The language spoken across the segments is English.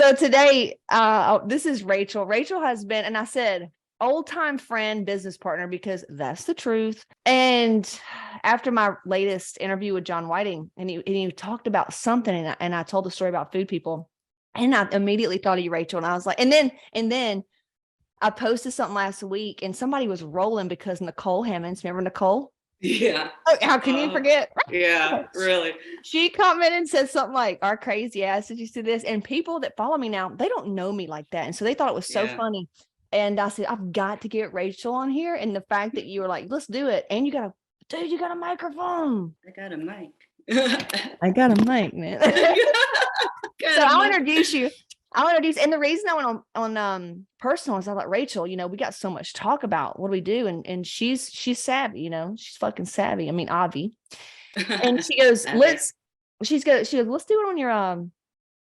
So today, this is Rachel. Rachel has been, and I said, old time friend, business partner, because that's the truth. And after my latest interview with John Whiting, and he talked about something, and I told the story about food people, and I immediately thought of you, Rachel. And I was like, and then I posted something last week, and somebody was rolling because Nicole Hammonds, remember Nicole? Yeah. Oh, how can you forget? Yeah, really. She commented and said something like, "Our crazy ass, did you see this?" And people that follow me now, they don't know me like that. And so they thought it was so funny. And I said, I've got to get Rachel on here. And the fact that you were like, let's do it. And you got a microphone. I got a mic. I got a mic, man. So I'll introduce you. And the reason I went on personal is I thought, Rachel, we got so much to talk about. What do we do? And she's savvy, she's fucking savvy. I mean, Avi. And she goes, let's do it on your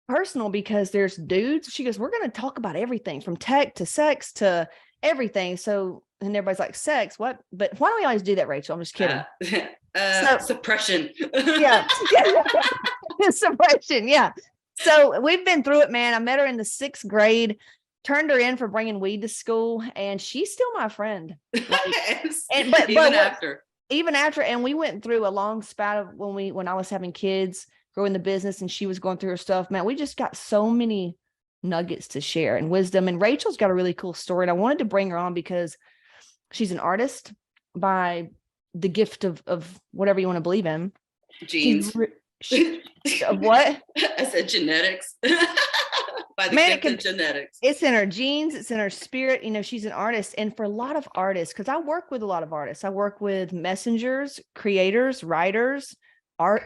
personal, because there's dudes. She goes, we're going to talk about everything from tech to sex to everything. So, and everybody's like, sex, what? But why don't we always do that, Rachel? I'm just kidding. Suppression. Yeah. Suppression. Yeah. So we've been through it, man. I met her in the 6th grade, turned her in for bringing weed to school, and she's still my friend. Even after, and we went through a long spat of when I was having kids, growing the business, and she was going through her stuff, man. We just got so many nuggets to share and wisdom. And Rachel's got a really cool story, and I wanted to bring her on because she's an artist by the gift of whatever you want to believe in. Genes. What? I said genetics. By the gift of genetics. It's in her genes. It's in her spirit. She's an artist. And for a lot of artists, because I work with a lot of artists, I work with messengers, creators, writers,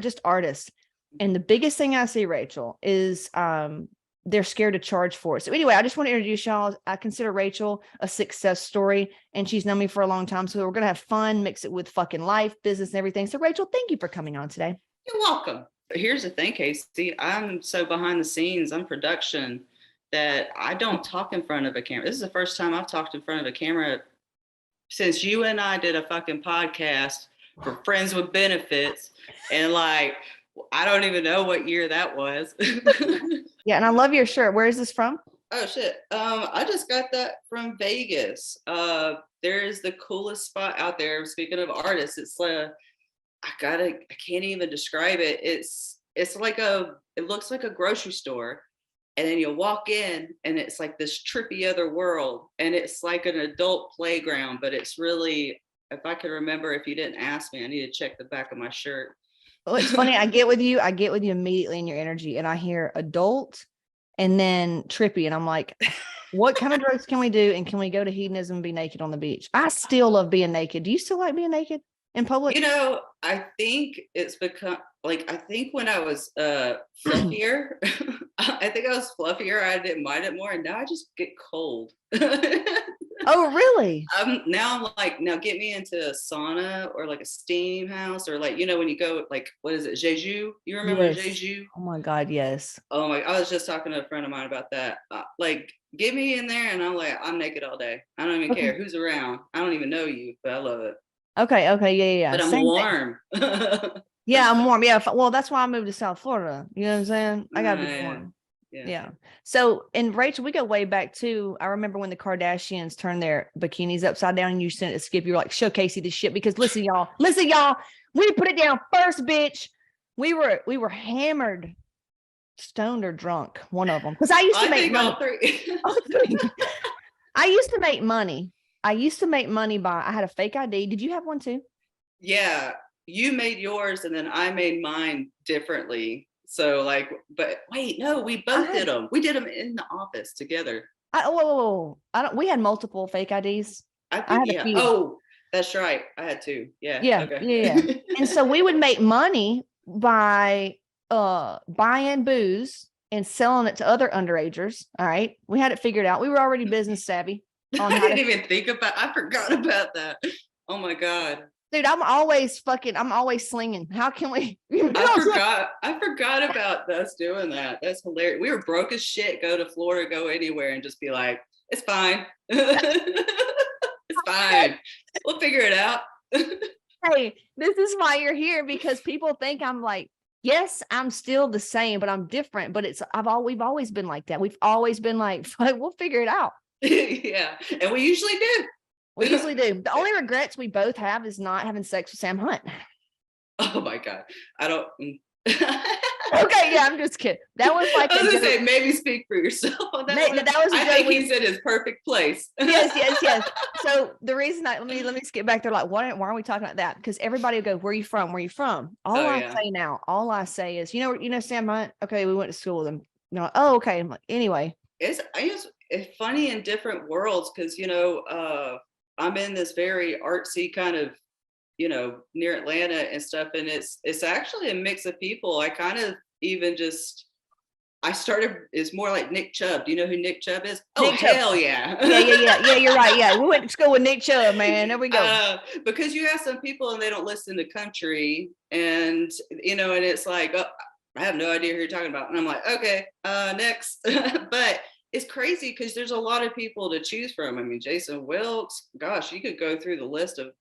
just artists. And the biggest thing I see, Rachel, is they're scared to charge for it. So anyway, I just want to introduce y'all. I consider Rachel a success story, and she's known me for a long time. So we're going to have fun, mix it with fucking life, business, and everything. So Rachel, thank you for coming on today. You're welcome. Here's the thing, Casey. I'm so behind the scenes. I'm production that I don't talk in front of a camera. This is the first time I've talked in front of a camera since you and I did a fucking podcast for Friends with Benefits. And I don't even know what year that was. Yeah, and I love your shirt. Where is this from? Oh shit. I just got that from Vegas. There's the coolest spot out there. Speaking of artists, it's I can't even describe it. It looks like a grocery store, and then you walk in and it's like this trippy other world, and it's like an adult playground, but it's really, if I could remember, if you didn't ask me, I need to check the back of my shirt. Well, it's funny. I get with you immediately in your energy, and I hear adult and then trippy, and I'm like, what kind of drugs can we do? And can we go to hedonism and be naked on the beach? I still love being naked. Do you still like being naked in public? I think it's become I think when I was fluffier, I didn't mind it more, and now I just get cold. Oh, really? Now get me into a sauna or like a steam house, or when you go what is it, Jeju? You remember Jeju? Oh my God, yes. Oh my! I was just talking to a friend of mine about that. Get me in there, and I'm naked all day. I don't even care who's around. I don't even know you, but I love it. Okay, yeah. But I'm warm. Yeah, I'm warm. Yeah, well, that's why I moved to South Florida. You know what I'm saying? I gotta be warm. Yeah. So, and Rachel, we go way back too. I remember when the Kardashians turned their bikinis upside down, and you sent it to Skip. You were like, "Show Casey this shit," because listen, y'all. We put it down first, bitch. We were hammered, stoned, or drunk. One of them, because I used to make money. All three. I used to make money. I had a fake ID. Did you have one too? Yeah, you made yours, and then I made mine differently. So but wait, no, we both did them. We did them in the office together. We had multiple fake IDs. I had a few. Oh, that's right. I had two. Yeah. Yeah. Okay. Yeah. And so we would make money by buying booze and selling it to other underagers. All right. We had it figured out. We were already business savvy. I didn't even think I forgot about that. Oh my God. Dude, I'm always slinging. How can we? I forgot about us doing that. That's hilarious. We were broke as shit. Go to Florida, go anywhere, and just be like, it's fine. It's fine. We'll figure it out. Hey, this is why you're here, because people think I'm like Yes, I'm still the same, but I'm different. But we've always been like that. We've always been like, we'll figure it out. Yeah. And we usually do. We usually do. The only regrets we both have is not having sex with Sam Hunt. Oh my God. I don't. Okay, yeah, I'm just kidding. That was like I was gonna say, maybe speak for yourself. That was I think he's in his perfect place. Yes. So the reason let me just get back there. Like, why are we talking about that? Because everybody will go, "Where are you from? Where are you from?" All I say is, you know, Sam Hunt. Okay, we went to school with him. You know, oh, okay. I'm like, anyway, it's funny in different worlds because I'm in this very artsy kind of near Atlanta and stuff, and it's actually a mix of people. I kind of even just it's more like Nick Chubb. Do you know who Nick Chubb is? Oh, hell yeah. Yeah, you're right. Yeah, we went to school with Nick Chubb, man. There we go. Because you have some people and they don't listen to country, and and it's like, oh, I have no idea who you're talking about, and I'm like, okay, next. But it's crazy because there's a lot of people to choose from. I mean, Jason Wilkes, gosh, you could go through the list of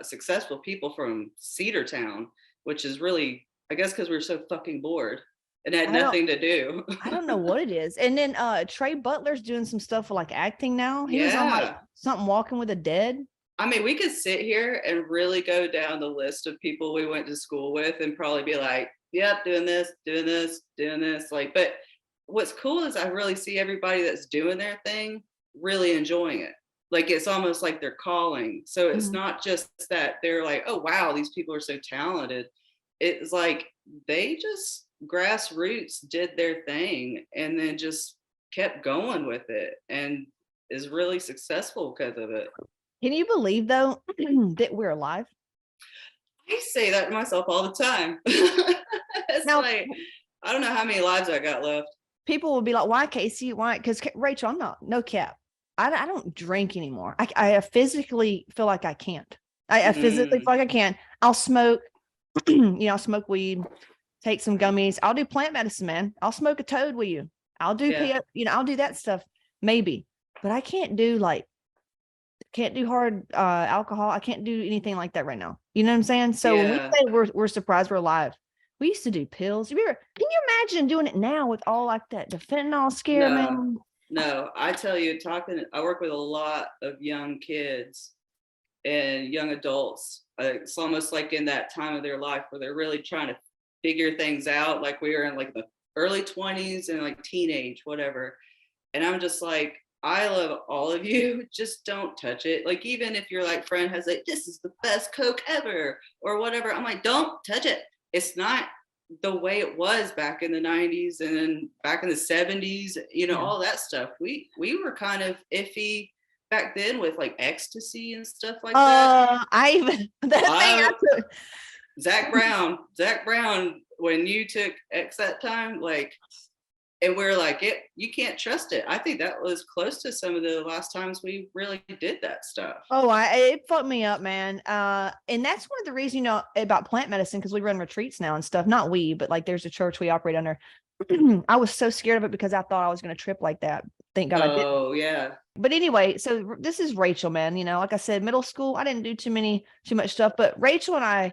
successful people from Cedartown, which is really, I guess, because we're so fucking bored and had nothing to do. I don't know what it is. And then Trey Butler's doing some stuff for like acting now. He was on like something Walking with the Dead. I mean, we could sit here and really go down the list of people we went to school with and probably be like, yep, doing this. Like, but what's cool is I really see everybody that's doing their thing really enjoying it. Like, it's almost like they're calling. So it's not just that they're like, oh, wow, these people are so talented. It's like they just grassroots did their thing and then just kept going with it and is really successful because of it. Can you believe, though, that we're alive? I say that to myself all the time. It's like, I don't know how many lives I got left. People will be like, why, Casey? Why? Because, Rachel, I'm not, no cap. I don't drink anymore. I physically feel like I can't. I physically feel like I can't. I'll smoke, I'll smoke weed, take some gummies. I'll do plant medicine, man. I'll smoke a toad with you. I'll do, I'll do that stuff, maybe. But I can't do hard alcohol. I can't do anything like that right now. You know what I'm saying? So when we say we're surprised we're alive, we used to do pills. Can you imagine doing it now with all like that, the fentanyl scare, man? No, I tell you, I work with a lot of young kids and young adults. It's almost like in that time of their life where they're really trying to figure things out. Like we were in like the early 20s and like teenage, whatever. And I'm just like, I love all of you. Just don't touch it. Like, even if your like friend has like, this is the best Coke ever or whatever, I'm like, don't touch it. It's not the way it was back in the 90s and back in the 70s, all that stuff. We were kind of iffy back then with like ecstasy and stuff like that. Zach Brown, when you took X that time, like, and we're like, you can't trust it. I think that was close to some of the last times we really did that stuff. Oh, it fucked me up, man. And that's one of the reasons, about plant medicine, because we run retreats now and stuff. Not we, but like there's a church we operate under. I was so scared of it because I thought I was going to trip like that. Thank God I didn't. Oh, yeah. But anyway, so this is Rachel, man. Like I said, middle school, I didn't do too much stuff, but Rachel and I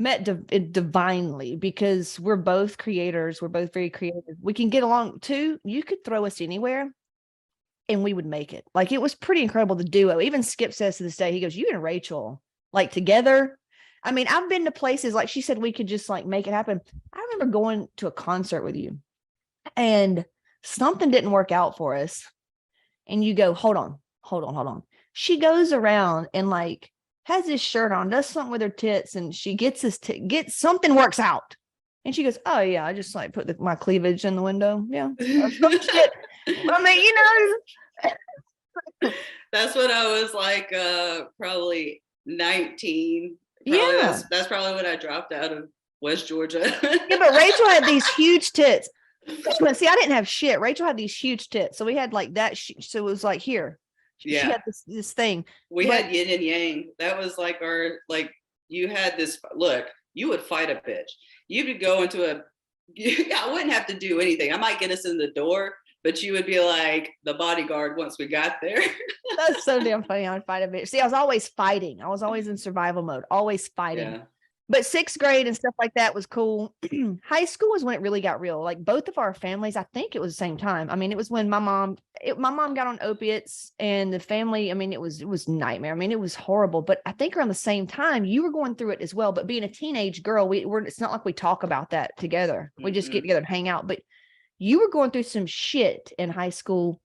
met divinely because we're both creators. We're both very creative. We can get along too. You could throw us anywhere and we would make it. Like, it was pretty incredible, the duo. Even Skip says to this day, he goes, you and Rachel, like, together. I mean, I've been to places, like she said, we could just like make it happen. I remember going to a concert with you and something didn't work out for us. And you go, hold on. She goes around and like has this shirt on, does something with her tits, and she gets something works out. And she goes, oh yeah, I just like put my cleavage in the window. Yeah. Shit. I mean, that's what I was like, probably 19. That's probably when I dropped out of West Georgia. Yeah, but Rachel had these huge tits. See, I didn't have shit. Rachel had these huge tits. So we had like that. So it was like here. She had this thing. We had yin and yang. That was like you had this, look, you would fight a bitch. You could go into I wouldn't have to do anything. I might get us in the door, but you would be like the bodyguard once we got there. That's so damn funny. I would fight a bitch. See, I was always fighting. I was always in survival mode, always fighting. Yeah. But sixth grade and stuff like that was cool. High school was when it really got real. Like both of our families, I think it was the same time. I mean, it was when my mom got on opiates, and the family, I mean, it was nightmare. I mean, it was horrible. But I think around the same time, you were going through it as well. But being a teenage girl, it's not like we talk about that together. We just get together and hang out. But you were going through some shit in high school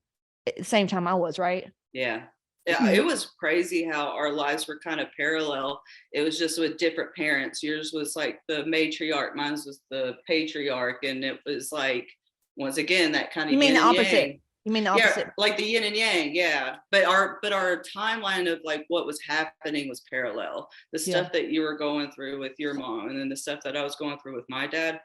at the same time I was, right? Yeah. Yeah, it was crazy how our lives were kind of parallel. It was just with different parents. Yours was like the matriarch, mine was the patriarch, and it was like, once again, that kind of You mean yin the and opposite? yang. You mean the opposite? Yeah, like the yin and yang, yeah. But our timeline of like what was happening was parallel. The stuff that you were going through with your mom, and then the stuff that I was going through with my dad,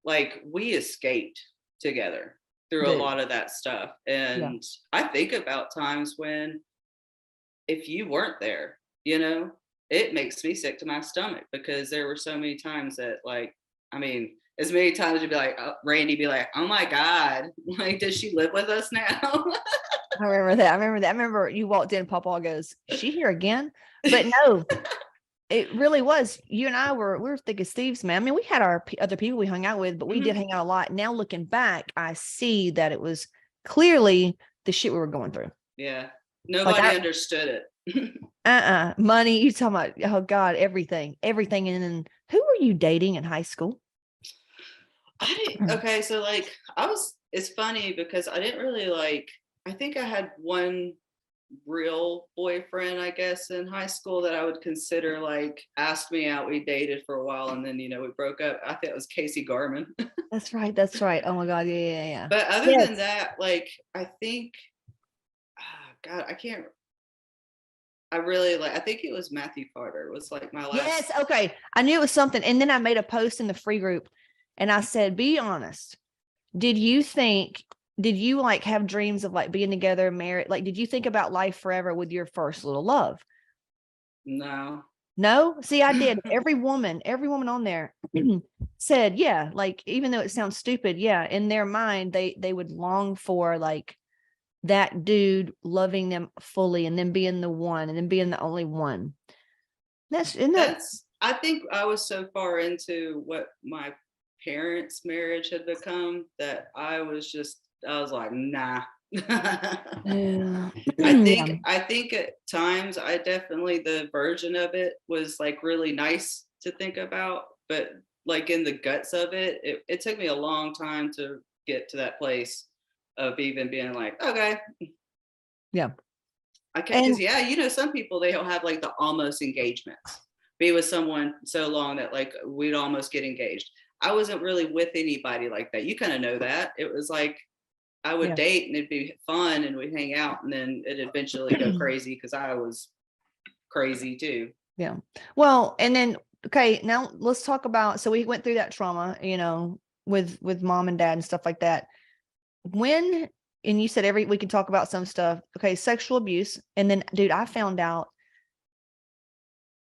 like we escaped together through a lot of that stuff. And I think about times when, if you weren't there, it makes me sick to my stomach, because there were so many times that, like, I mean, as many times you'd be like, Randy be like, oh my God, like, does she live with us now? I remember that. I remember you walked in, Papa goes, is she here again? But no, it really was. You and I we were thick as thieves, man. I mean, we had our other people we hung out with, but we did hang out a lot. Now looking back, I see that it was clearly the shit we were going through. Yeah. Nobody understood it. Money, you talking about, oh God, everything. And then who were you dating in high school? Okay, so like it's funny because I didn't really I think I had one real boyfriend, I guess, in high school that I would consider asked me out. We dated for a while, and then, we broke up. I think it was Casey Garman. That's right. Oh my God. Yeah. But other than that, I think, God, I can't. I think it was Matthew Carter was my last. Yes. Okay. I knew it was something. And then I made a post in the free group and I said, be honest. Did you have dreams of being together, married? Did you think about life forever with your first little love? No. No? See, I did. Every woman on there said, yeah, even though it sounds stupid, yeah, in their mind, they would long for that dude loving them fully, and then being the one, and then being the only one. I think I was so far into what my parents' marriage had become that I was like, nah. I think at times I definitely, the version of it was really nice to think about, but in the guts of it took me a long time to get to that place of even being okay. Yeah. I can't, because some people, they don't have the almost engagements. Be with someone so long that we'd almost get engaged. I wasn't really with anybody like that. You kind of know that. It was I would date and it'd be fun and we'd hang out, and then it'd eventually go crazy because I was crazy too. Yeah. Well, and then, okay, now let's talk about, so we went through that trauma, with mom and dad and stuff like that. And you said we can talk about some stuff. Okay. Sexual abuse. And then, dude, I found out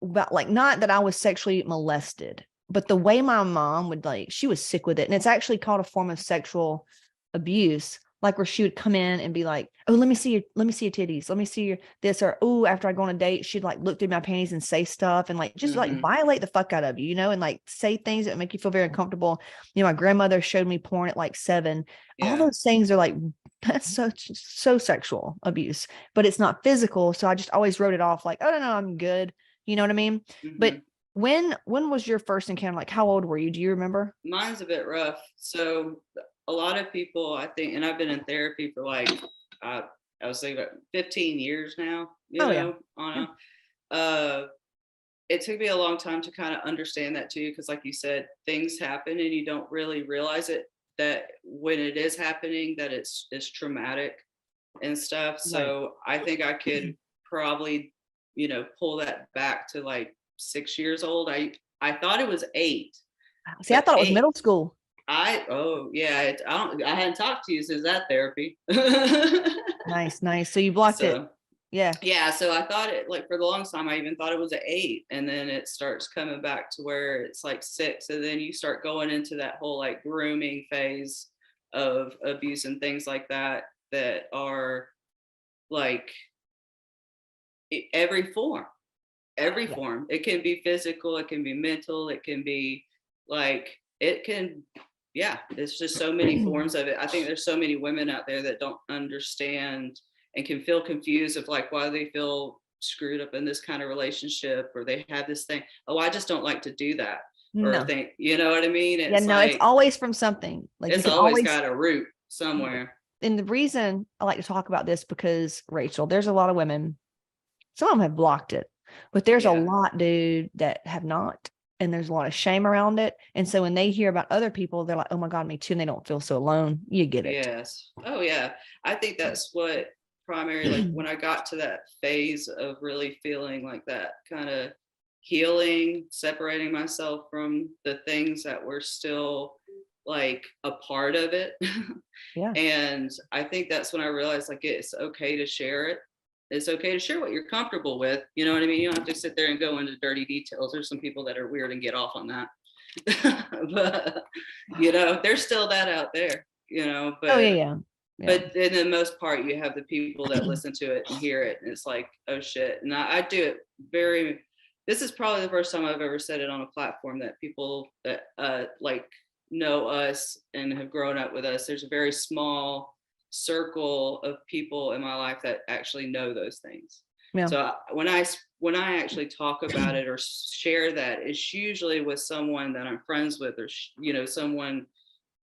about not that I was sexually molested, but the way my mom would she was sick with it. And it's actually called a form of sexual abuse, where she would come in and be like, oh, let me see your titties. Let me see your this, or, oh, after I go on a date, she'd look through my panties and say stuff and just violate the fuck out of you, and say things that make you feel very uncomfortable. My grandmother showed me porn at 7. Yeah. All those things are that's so sexual abuse, but it's not physical. So I just always wrote it off oh, no, I'm good. You know what I mean? Mm-hmm. But when was your first encounter? How old were you? Do you remember? Mine's a bit rough. So a lot of people, I think, and I've been in therapy for I was thinking about 15 years now, it took me a long time to kind of understand that too. Cause like you said, things happen and you don't really realize it, that when it is happening, that it's traumatic and stuff. So I think I could probably, pull that back to 6 years old. I thought it was 8. See, I thought it was middle school. I hadn't talked to you since that therapy. Nice. So you blocked it. Yeah. So I thought it for the longest time, I even thought it was an 8, and then it starts coming back to where it's 6, and then you start going into that whole grooming phase of abuse and things like that are every form. every form. It can be physical, it can be mental, it can be like, it's just so many forms of it. I think there's so many women out there that don't understand and can feel confused of like why they feel screwed up in this kind of relationship, or they have this thing, oh, I just don't like to do that. Or No. think, you know what I mean? Yeah, no, it's always from something. Like it's always got a root somewhere. And the reason I like to talk about this, because Rachel, there's a lot of women, some of them have blocked it, but there's a lot, dude, that have not. And there's a lot of shame around it. And so when they hear about other people, they're like, oh my God, me too. And they don't feel so alone. You get it. Yes. Oh yeah. I think that's what primary, like when I got to that phase of really feeling like that kind of healing, separating myself from the things that were still like a part of it. Yeah. And I think that's when I realized like it's okay to share it. It's okay to share what you're comfortable with. You know what I mean? You don't have to sit there and go into dirty details. There's some people that are weird and get off on that. But you know, there's still that out there, you know, but Yeah. But in the most part, you have the people that listen to it and hear it, and it's like, oh shit. And I do it this is probably the first time I've ever said it on a platform that people that like know us and have grown up with us. There's a very small circle of people in my life that actually know those things. Yeah. So when I actually talk about it or share that, it's usually with someone that I'm friends with, or you know, someone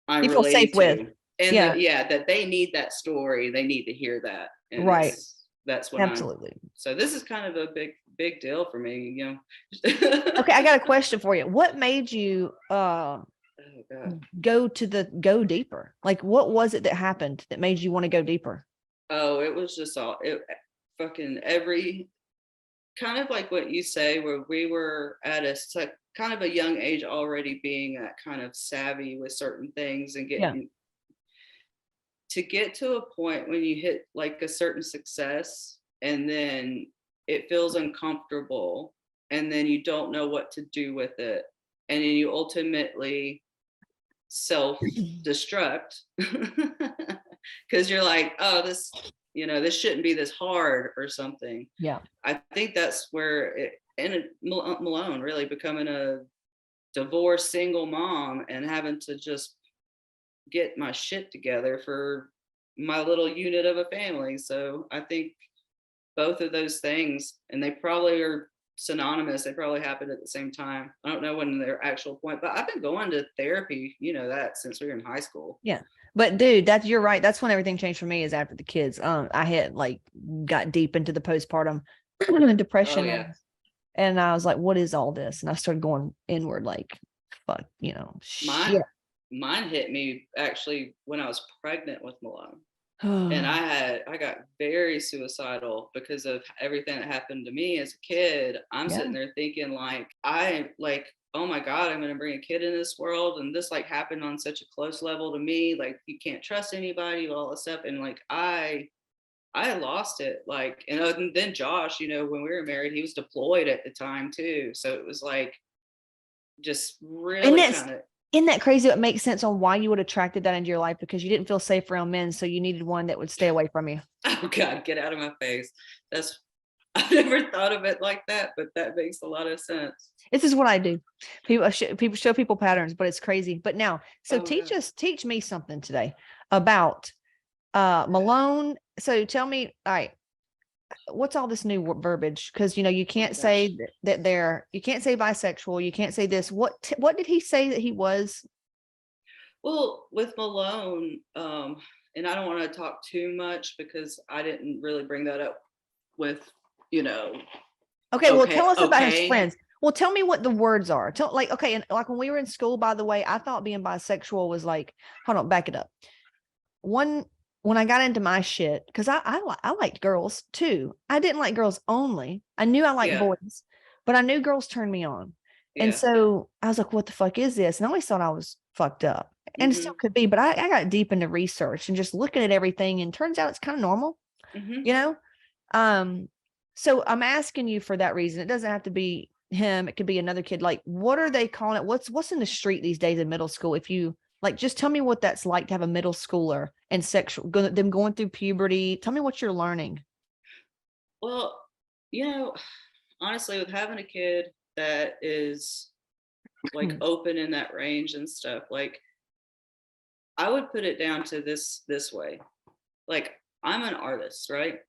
I relate to. With. And that they need that story. They need to hear that. And right. That's what absolutely. So this is kind of a big deal for me, you know. Okay, I got a question for you. What made you go deeper? Like, what was it that happened that made you want to go deeper? Oh, it was just fucking every kind of like what you say, where we were at a kind of a young age already, being that kind of savvy with certain things and getting to get to a point when you hit like a certain success and then it feels uncomfortable and then you don't know what to do with it. And then you ultimately self-destruct because you're like, oh, this shouldn't be this hard or something. Yeah. I think that's where Malone really becoming a divorced single mom and having to just get my shit together for my little unit of a family. So I think both of those things, and they probably are synonymous. They probably happened at the same time. I don't know when their actual point, but I've been going to therapy, you know, that since we were in high school. Yeah. But dude, you're right. That's when everything changed for me, is after the kids. I had got deep into the postpartum depression. Oh, yeah. And I was like, what is all this? And I started going inward, like, fuck, you know, Mine hit me actually when I was pregnant with Malone. And I got very suicidal because of everything that happened to me as a kid. I'm sitting there thinking oh my God, I'm going to bring a kid in this world. And this like happened on such a close level to me. Like, you can't trust anybody, all this stuff. And like, I lost it. Like, and then Josh, you know, when we were married, he was deployed at the time too. So it was like, just really kind of. Isn't that crazy? It makes sense on why you would have attracted that into your life, because you didn't feel safe around men. So you needed one that would stay away from you. Oh God, get out of my face. I never thought of it like that, but that makes a lot of sense. This is what I do. People show people patterns, but it's crazy. But now, so teach me something today about Malone. So tell me, all right, what's all this new verbiage? Because you know, you can't say that you can't say bisexual, you can't say this. What did he say that he was? Well, with Malone, and I don't want to talk too much because I didn't really bring that up with, you know. Okay, well, tell us about his friends. Well, tell me what the words are. And like when we were in school, by the way, I thought being bisexual was like, hold on, back it up. When I got into my shit, because I liked girls too. I didn't like girls only. I knew I liked boys, but I knew girls turned me on. Yeah. And so I was like, what the fuck is this? And I always thought I was fucked up. And it still could be, but I got deep into research and just looking at everything, and turns out it's kind of normal, you know? So I'm asking you for that reason. It doesn't have to be him. It could be another kid. Like, what are they calling it? What's in the street these days in middle school? If you like, just tell me what that's like to have a middle schooler and them going through puberty. Tell me what you're learning. Well, you know, honestly, with having a kid that is like open in that range and stuff, like I would put it down to this way. Like, I'm an artist, right?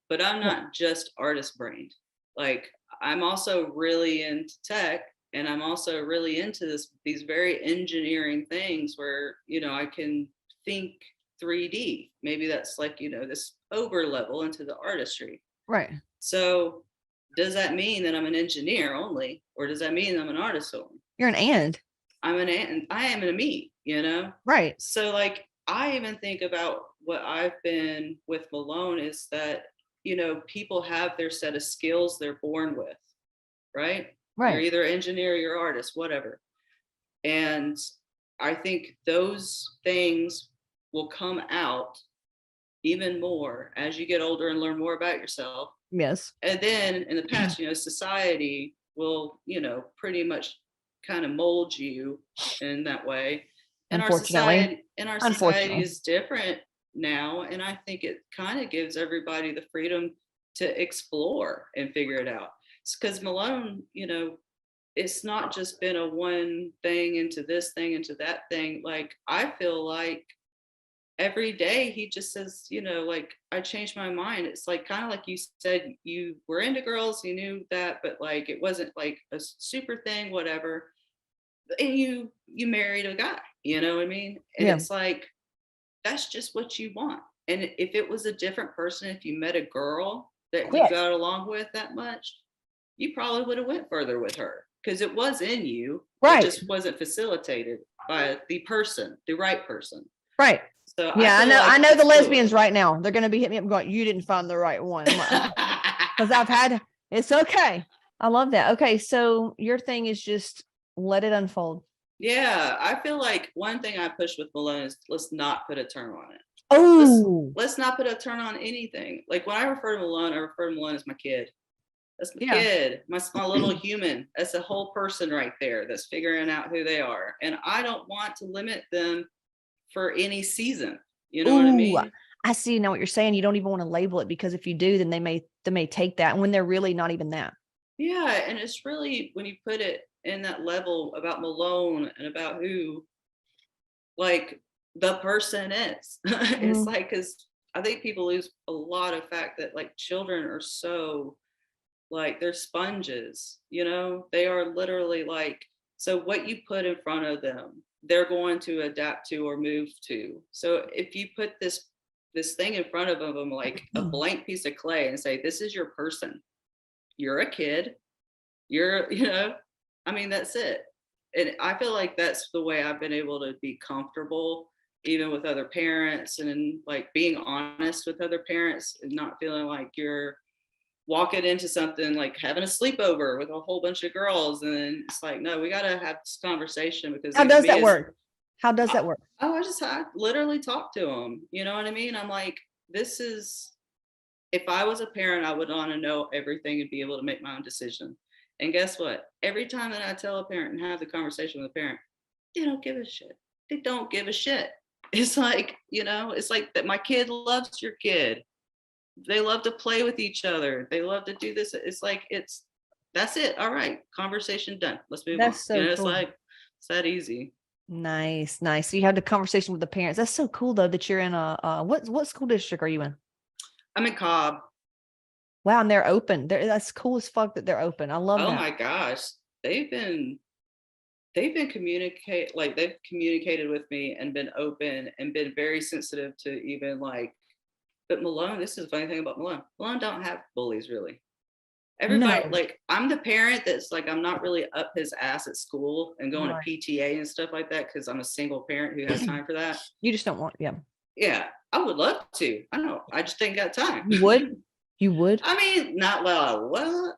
But I'm not just artist brained. Like, I'm also really into tech, and I'm also really into these very engineering things where, you know, I can think 3D. Maybe that's like, you know, this over level into the artistry. Right. So does that mean that I'm an engineer only, or does that mean I'm an artist only? You're an and. I'm an and. I am a me, you know? Right. So like, I even think about what I've been with Malone is that, you know, people have their set of skills they're born with, right? Right. You're either engineer, you're artist, whatever. And I think those things will come out even more as you get older and learn more about yourself. Yes. And then in the past, you know, society will, you know, pretty much kind of mold you in that way. And our society is different now. And I think it kind of gives everybody the freedom to explore and figure it out. Because Malone, you know, it's not just been a one thing into this thing into that thing. Like, I feel like every day he just says, you know, like, I changed my mind. It's like, kind of like you said, you were into girls, you knew that, but like, it wasn't like a super thing, whatever. And you married a guy, you know what I mean? And it's like, that's just what you want. And if it was a different person, if you met a girl that you got along with that much, you probably would have went further with her because it was in you. Right. It just wasn't facilitated by the person, the right person. Right. So yeah, I know the lesbians right now. They're going to be hitting me up going, you didn't find the right one. Because I've had, it's okay. I love that. Okay. So your thing is just let it unfold. Yeah. I feel like one thing I push with Malone is let's not put a term on it. Oh, let's not put a term on anything. Like, when I refer to Malone, I refer to Malone as my kid. That's my kid, my little human. That's a whole person right there that's figuring out who they are. And I don't want to limit them for any season. You know what I mean? I see now what you're saying. You don't even want to label it, because if you do, then they may take that when they're really not even that. Yeah. And it's really, when you put it in that level about Malone and about who like the person is, it's like, because I think people lose a lot of fact that like children are so like, they're sponges, you know, they are literally like, so what you put in front of them, they're going to adapt to or move to. So if you put this thing in front of them, like a blank piece of clay, and say, this is your person, you're a kid, you're, you know, I mean, that's it. And I feel like that's the way I've been able to be comfortable, even with other parents, and like being honest with other parents and not feeling like you're walking into something like having a sleepover with a whole bunch of girls. And then it's like, no, we got to have this conversation. Because how does that work? How does that work? I literally talk to them. You know what I mean? I'm like, this is, if I was a parent, I would want to know everything and be able to make my own decision. And guess what? Every time that I tell a parent and have the conversation with a parent, they don't give a shit. They don't give a shit. It's like, you know, it's like that my kid loves your kid. They love to play with each other. They love to do this. It's like, that's it. All right. Conversation done. Let's move on. So you know, it's like, it's that easy. Nice. So you had the conversation with the parents. That's so cool though, that you're in what school district are you in? I'm in Cobb. Wow. And they're open. That's cool as fuck that they're open. I love that. Oh my gosh. They've communicated with me and been open and been very sensitive to even like, but Malone, this is the funny thing about Malone. Malone don't have bullies really. Everybody, like, I'm the parent that's like, I'm not really up his ass at school and going to PTA and stuff like that, because I'm a single parent who has time for that. You just don't want, Yeah, I would love to. I know. I just ain't got time. You would? You would? I mean, not well.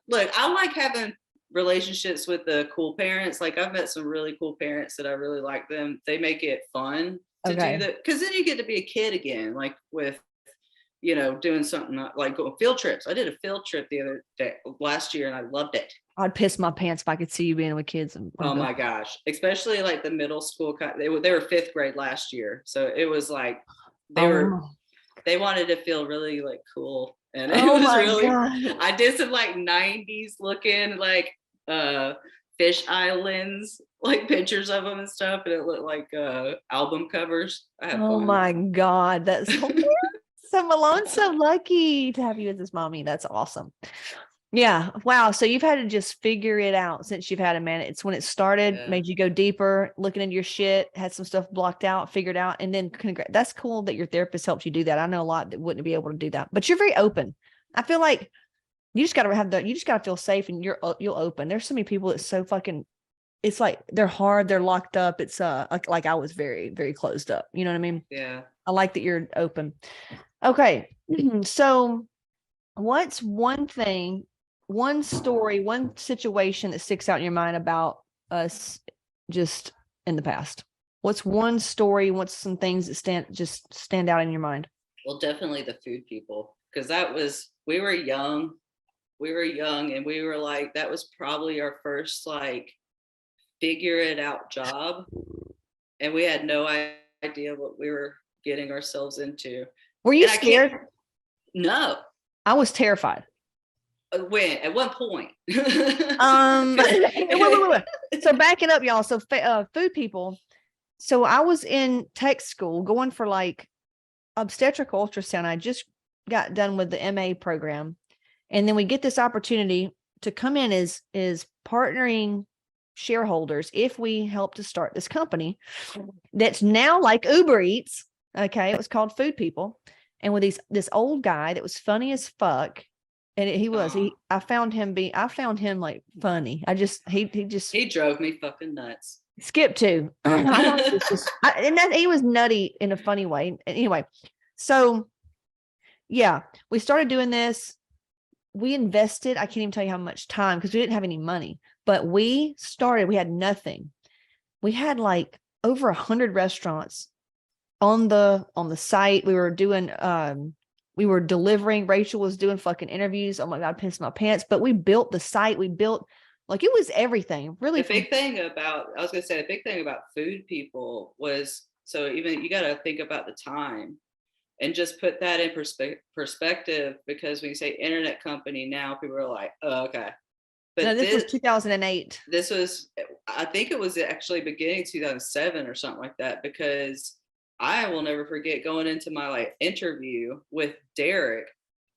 Look, I like having relationships with the cool parents. Like, I've met some really cool parents that I really like them. They make it fun to do that, because then you get to be a kid again, like with, you know, doing something like going field trips. I did a field trip the other day last year and I loved it. I'd piss my pants if I could see you being with kids. Oh my gosh. Especially like the middle school. They were 5th grade last year. So it was like, they they wanted to feel really like cool. And it Oh was my really, God. I did some like 90s looking like fish islands, like pictures of them and stuff. And it looked like album covers. I had Oh fun. my God. That's hilarious. So Malone's so lucky to have you as his mommy. That's awesome. Yeah. Wow. So you've had to just figure it out since you've had a man. It's when it started, made you go deeper, looking into your shit, had some stuff blocked out, figured out, and then that's cool that your therapist helps you do that. I know a lot that wouldn't be able to do that, but you're very open. I feel like you just got to you just got to feel safe, and you'll open. There's so many people that's so fucking, it's like they're hard, they're locked up. It's like I was very, very closed up. You know what I mean? Yeah. I like that you're open. Okay. So what's one thing, one story, one situation that sticks out in your mind about us just in the past? What's one story? What's some things that stand out in your mind? Well, definitely the food people, because we were young and we were like, that was probably our first like figure it out job. And we had no idea what we were getting ourselves into. Were you scared? No. I was terrified. When? At what point? Wait. So backing up, y'all. So food people. So I was in tech school going for like obstetric ultrasound. I just got done with the MA program. And then we get this opportunity to come in as partnering shareholders if we help to start this company that's now like Uber Eats. Okay. It was called Food People. And with this old guy that was funny as fuck. And I found him like funny. He drove me fucking nuts. Skip too. And that he was nutty in a funny way. Anyway, so yeah, we started doing this. We invested, I can't even tell you how much time because we didn't have any money, but we had nothing. We had like over 100 restaurants on the site. We were doing, we were delivering. Rachel was doing fucking interviews. Oh my God, I pissed my pants. But we built the site. We built, like, it was everything. Really, the big thing about Food People was, so even you got to think about the time and just put that in perspective, because when you say internet company now, people are like, oh, okay. But no, this was 2008. This was, I think it was actually beginning 2007 or something like that, because I will never forget going into my like interview with Derek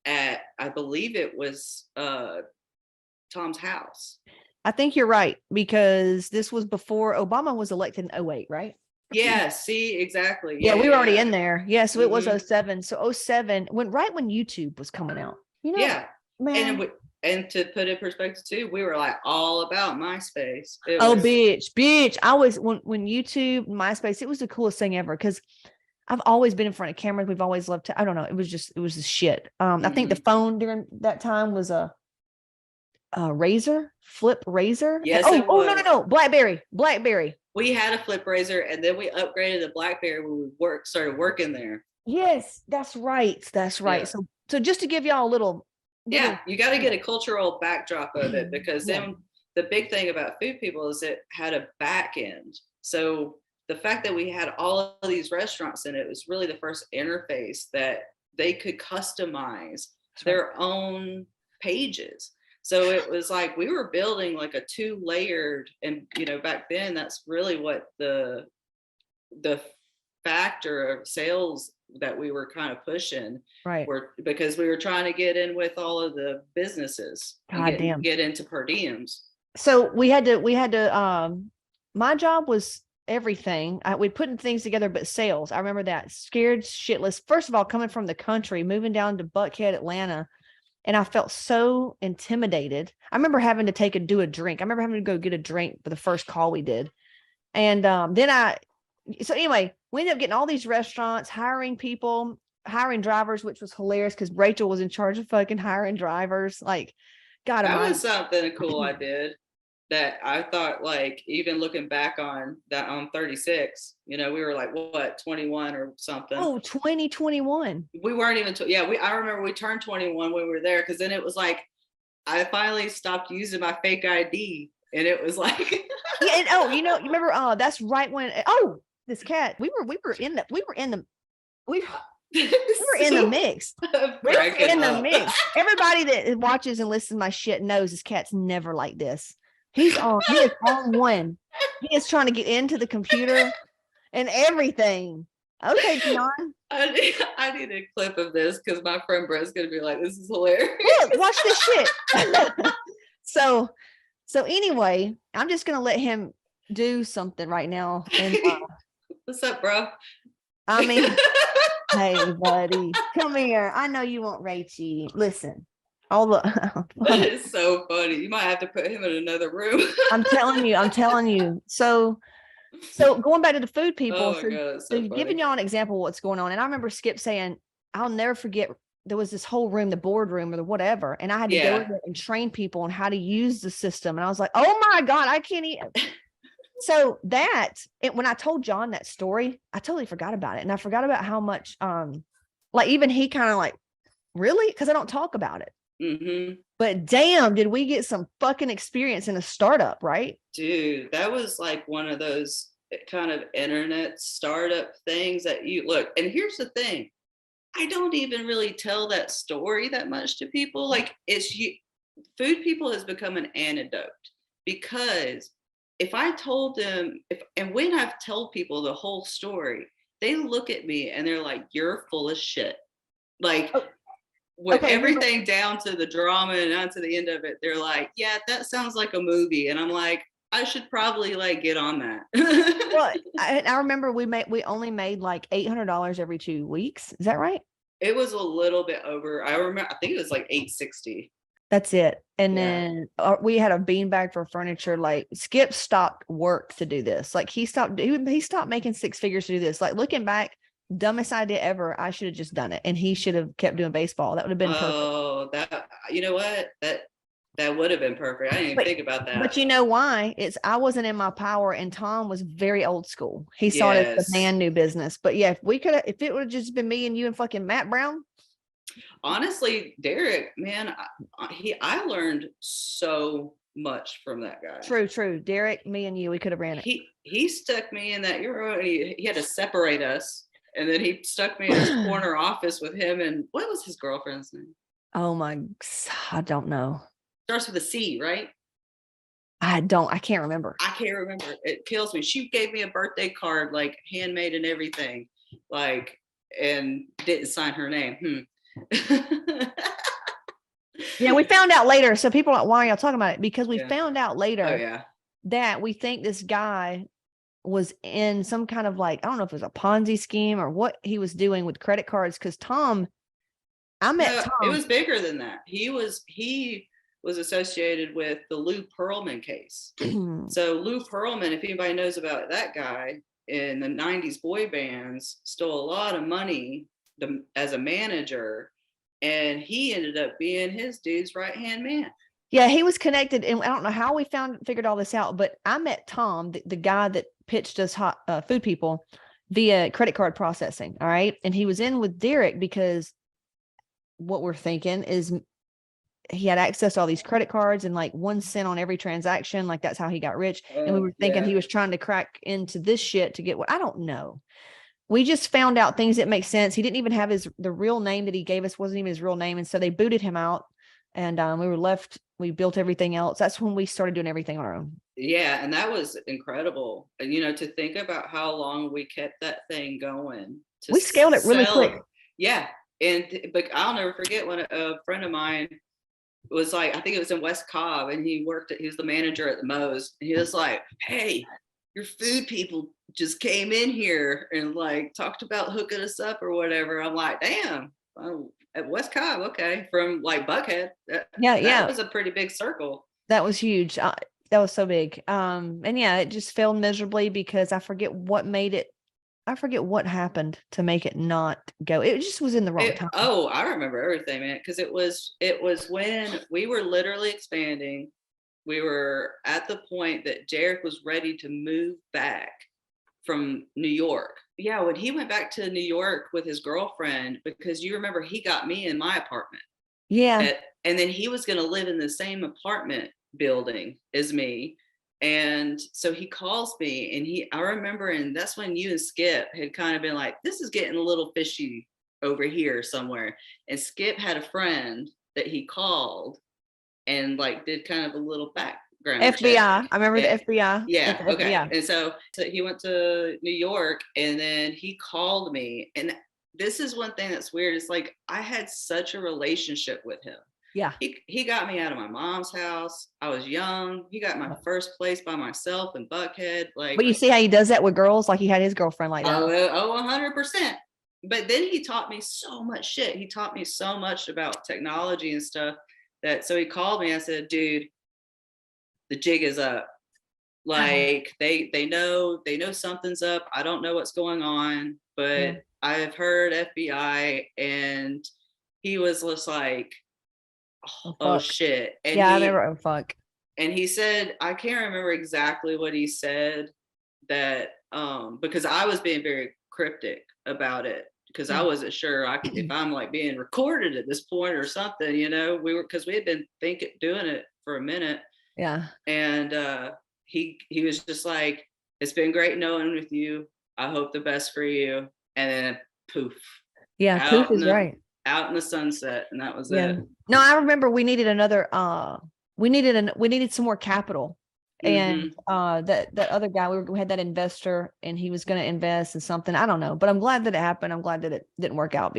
at, I believe it was Tom's house. I think you're right, because this was before Obama was elected in 2008, right? Yeah, see, exactly. Yeah, we were already in there. Yeah, so it was 2007. So 2007, right when YouTube was coming out. You know? Yeah. Man. And to put in perspective too, we were like all about MySpace. Bitch. I was when YouTube, MySpace, it was the coolest thing ever, because I've always been in front of cameras. We've always loved to, I don't know. It was the shit. I think the phone during that time was a flip razor. Yes. No. Blackberry. We had a flip razor, and then we upgraded to BlackBerry when we started working there. Yes, that's right. Yeah. So just to give y'all a little. Yeah, you got to get a cultural backdrop of it, because then the big thing about Food People is it had a back end. So the fact that we had all of these restaurants in it was really the first interface that they could customize their own pages. So it was like we were building like a 2-layered, and back then that's really what the factor of sales that we were kind of pushing, right? Because we were trying to get in with all of the businesses and get into per diems. So we had to my job was everything. We putting things together, but sales. I remember that, scared shitless. First of all, coming from the country, moving down to Buckhead, Atlanta. And I felt so intimidated. I remember having to do a drink. I remember having to go get a drink for the first call we did. And so anyway, we ended up getting all these restaurants, hiring people, hiring drivers, which was hilarious because Rachel was in charge of fucking hiring drivers. Like, God, that was something cool I did that I thought, like, even looking back on that on 36, we were like, what, 21 or something? Oh, 2021. We weren't even, I remember we turned 21 when we were there, because then it was like, I finally stopped using my fake ID, and it was like. Yeah, and you remember, that's right when, this cat, we were in the, We're in the mix. We're in the mix. Everybody that watches and listens to my shit knows this cat's never like this. He is on one. He is trying to get into the computer and everything. Okay, John. I need a clip of this because my friend Brett's gonna be like, this is hilarious. Look, watch this shit. So anyway, I'm just gonna let him do something right now. And what's up, bro? I mean, hey, buddy, come here. I know you want Rachie. Listen, that is so funny. You might have to put him in another room. I'm telling you. So going back to the food people. Oh my God, so giving y'all an example of what's going on. And I remember Skip saying, I'll never forget, there was this whole room, the boardroom or the whatever. And I had to go in there and train people on how to use the system. And I was like, oh my God, I can't eat. So when I told John that story, I totally forgot about it. And I forgot about how much, like even he kind of like, really? Because I don't talk about it. Mm-hmm. But damn, did we get some fucking experience in a startup, right? Dude, that was like one of those kind of internet startup things that you look. And here's the thing. I don't even really tell that story that much to people. Like food people has become an antidote, because if I told them, when I've told people the whole story, they look at me and they're like, you're full of shit. Like, with everything down to the drama and down to the end of it, they're like, yeah, that sounds like a movie. And I'm like, I should probably like get on that. Well, I remember we only made like $800 every 2 weeks. Is that right? It was a little bit over. I think it was like $860. That's it. And then we had a beanbag for furniture. Like Skip stopped work to do this. Like he stopped making 6 figures to do this. Like looking back, dumbest idea ever. I should have just done it. And he should have kept doing baseball. That would have been perfect. Oh, you know what? That would have been perfect. I didn't even think about that. But you know why? I wasn't in my power, and Tom was very old school. He started the man new business. But yeah, if it would have just been me and you and fucking Matt Brown. Honestly, Derek, man, I learned so much from that guy. True. Derek, me and you, we could have ran it. He stuck me in that. He had to separate us, and then he stuck me in his corner office with him. And what was his girlfriend's name? Oh my, I don't know. Starts with a C, right? I can't remember. I can't remember. It kills me. She gave me a birthday card, like handmade and everything, like, and didn't sign her name. Yeah, we found out later. So people are like, why are y'all talking about it? Because we found out later that we think this guy was in some kind of like, I don't know if it was a Ponzi scheme or what he was doing with credit cards. Because Tom, Tom. It was bigger than that. He was associated with the Lou Pearlman case. So Lou Pearlman, if anybody knows about that guy, in the 90s boy bands, stole a lot of money as a manager, and he ended up being his dude's right-hand man. Yeah, he was connected, and I don't know how we figured all this out, but I met Tom, the guy that pitched us food people via credit card processing. All right. And he was in with Derek because what we're thinking is he had access to all these credit cards and like 1 cent on every transaction. Like that's how he got rich. And we were thinking he was trying to crack into this shit to get what, I don't know. We just found out things that make sense. He didn't even have the real name that he gave us wasn't even his real name. And so they booted him out, and we were left, we built everything else. That's when we started doing everything on our own. Yeah. And that was incredible. And, you know, to think about how long we kept that thing going. We scaled it really quick. Yeah. But I'll never forget when a friend of mine was like, I think it was in West Cobb, and he was the manager at the Mo's. And he was like, hey, your food people just came in here and like talked about hooking us up or whatever. I'm like, damn, at West Cobb, okay, from like Buckhead. That was a pretty big circle. That was huge. That was so big. And yeah, it just failed miserably because I forget what happened to make it not go. It just was in the wrong time. Oh, I remember everything, man. Because it was when we were literally expanding. We were at the point that Derek was ready to move back from New York. Yeah, when he went back to New York with his girlfriend, because you remember he got me in my apartment. Yeah. And then he was going to live in the same apartment building as me. And so he calls me, and I remember, and that's when you and Skip had kind of been like, this is getting a little fishy over here somewhere. And Skip had a friend that he called and like did kind of a little background FBI. check. I remember the FBI. Yeah. Okay. Yeah. And so he went to New York and then he called me. And this is one thing that's weird. It's like I had such a relationship with him. Yeah. He got me out of my mom's house. I was young. He got my first place by myself in Buckhead. Like, but you see how he does that with girls? Like he had his girlfriend like that. Oh, 100%. But then he taught me so much shit. He taught me so much about technology and stuff that, so he called me. I said, dude, the jig is up. Like they know something's up. I don't know what's going on, but I've heard FBI. And he was just like, oh shit. And I remember. Oh fuck. And he said, I can't remember exactly what he said, that because I was being very cryptic about it, because I wasn't sure if I'm like being recorded at this point or something, you know. Because we had been doing it for a minute. Yeah. And he was just like, it's been great knowing with you. I hope the best for you. And then poof. Yeah, poof is right. Out in the sunset, and that was it. No, I remember we needed another we needed some more capital. And that other guy, we had that investor and he was going to invest in something. I don't know, but I'm glad that it happened. I'm glad that it didn't work out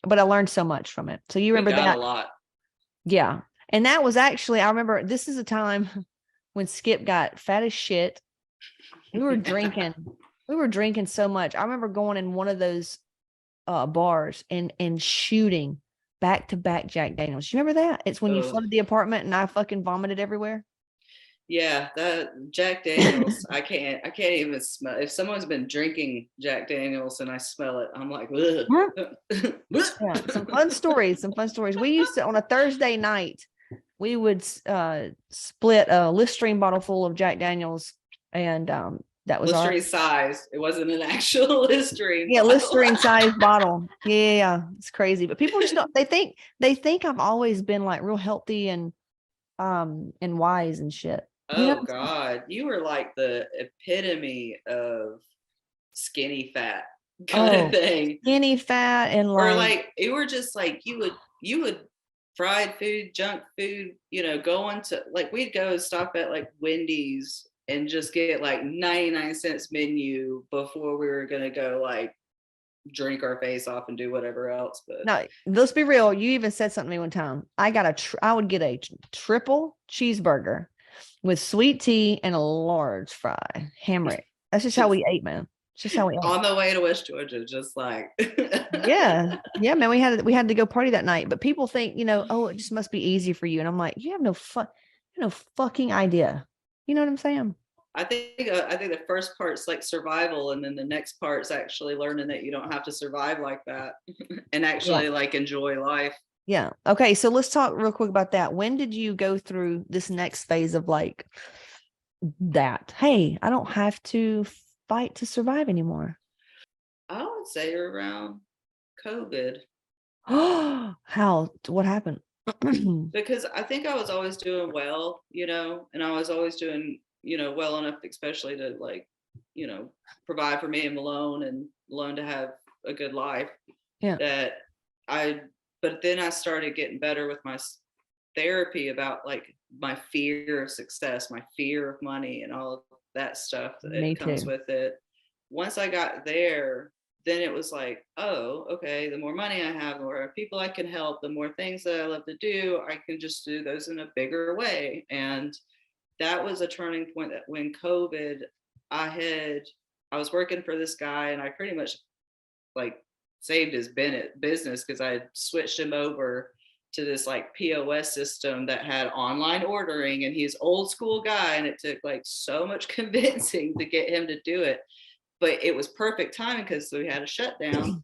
but I learned so much from it. So you remember that? A lot. Yeah. And that was actually, I remember this is a time when Skip got fat as shit. We were drinking. We were drinking so much. I remember going in one of those bars and shooting back to back Jack Daniels. You remember that? It's when you flooded the apartment and I fucking vomited everywhere. Yeah, that Jack Daniels, I can't even smell. If someone's been drinking Jack Daniels and I smell it, I'm like, yeah, some fun stories. We used to, on a Thursday night, we would split a Listerine bottle full of Jack Daniels, and that was Listerine size. It wasn't an actual Listerine. Yeah, Listerine size bottle. Yeah, it's crazy. But people just don't. They think I've always been like real healthy and wise and shit. Oh God, you were like the epitome of skinny fat kind of thing. Skinny fat and or like you were just like you would fried food, junk food, you know, going to like we'd go stop at like Wendy's and just get like 99-cent menu before we were gonna go like drink our face off and do whatever else. But no, let's be real. You even said something to me one time. I would get a triple cheeseburger with sweet tea and a large fry. Hammer it. That's just how we ate, man. It's just how we ate. On the way to West Georgia, just like yeah, man. We had to go party that night. But people think, you know, oh, it just must be easy for you. And I'm like, you have no fucking idea. You know what I'm saying? I think the first part's like survival, and then the next part's actually learning that you don't have to survive like that, and actually like enjoy life. Yeah. Okay. So let's talk real quick about that. When did you go through this next phase of like that? Hey, I don't have to fight to survive anymore. I would say around COVID. How? What happened? Because I think I was always doing well, you know, and I was always doing, you know, well enough, especially to like, you know, provide for me and Malone and Malone to have a good life. Yeah. But then I started getting better with my therapy about like my fear of success, my fear of money and all of that stuff that comes with it. Once I got there, then it was like, oh, okay, the more money I have, the more people I can help, the more things that I love to do, I can just do those in a bigger way. And that was a turning point that when COVID, I was working for this guy and I pretty much like saved his business because I had switched him over to this like POS system that had online ordering, and he's old school guy. And it took like so much convincing to get him to do it. But it was perfect timing because we had a shutdown.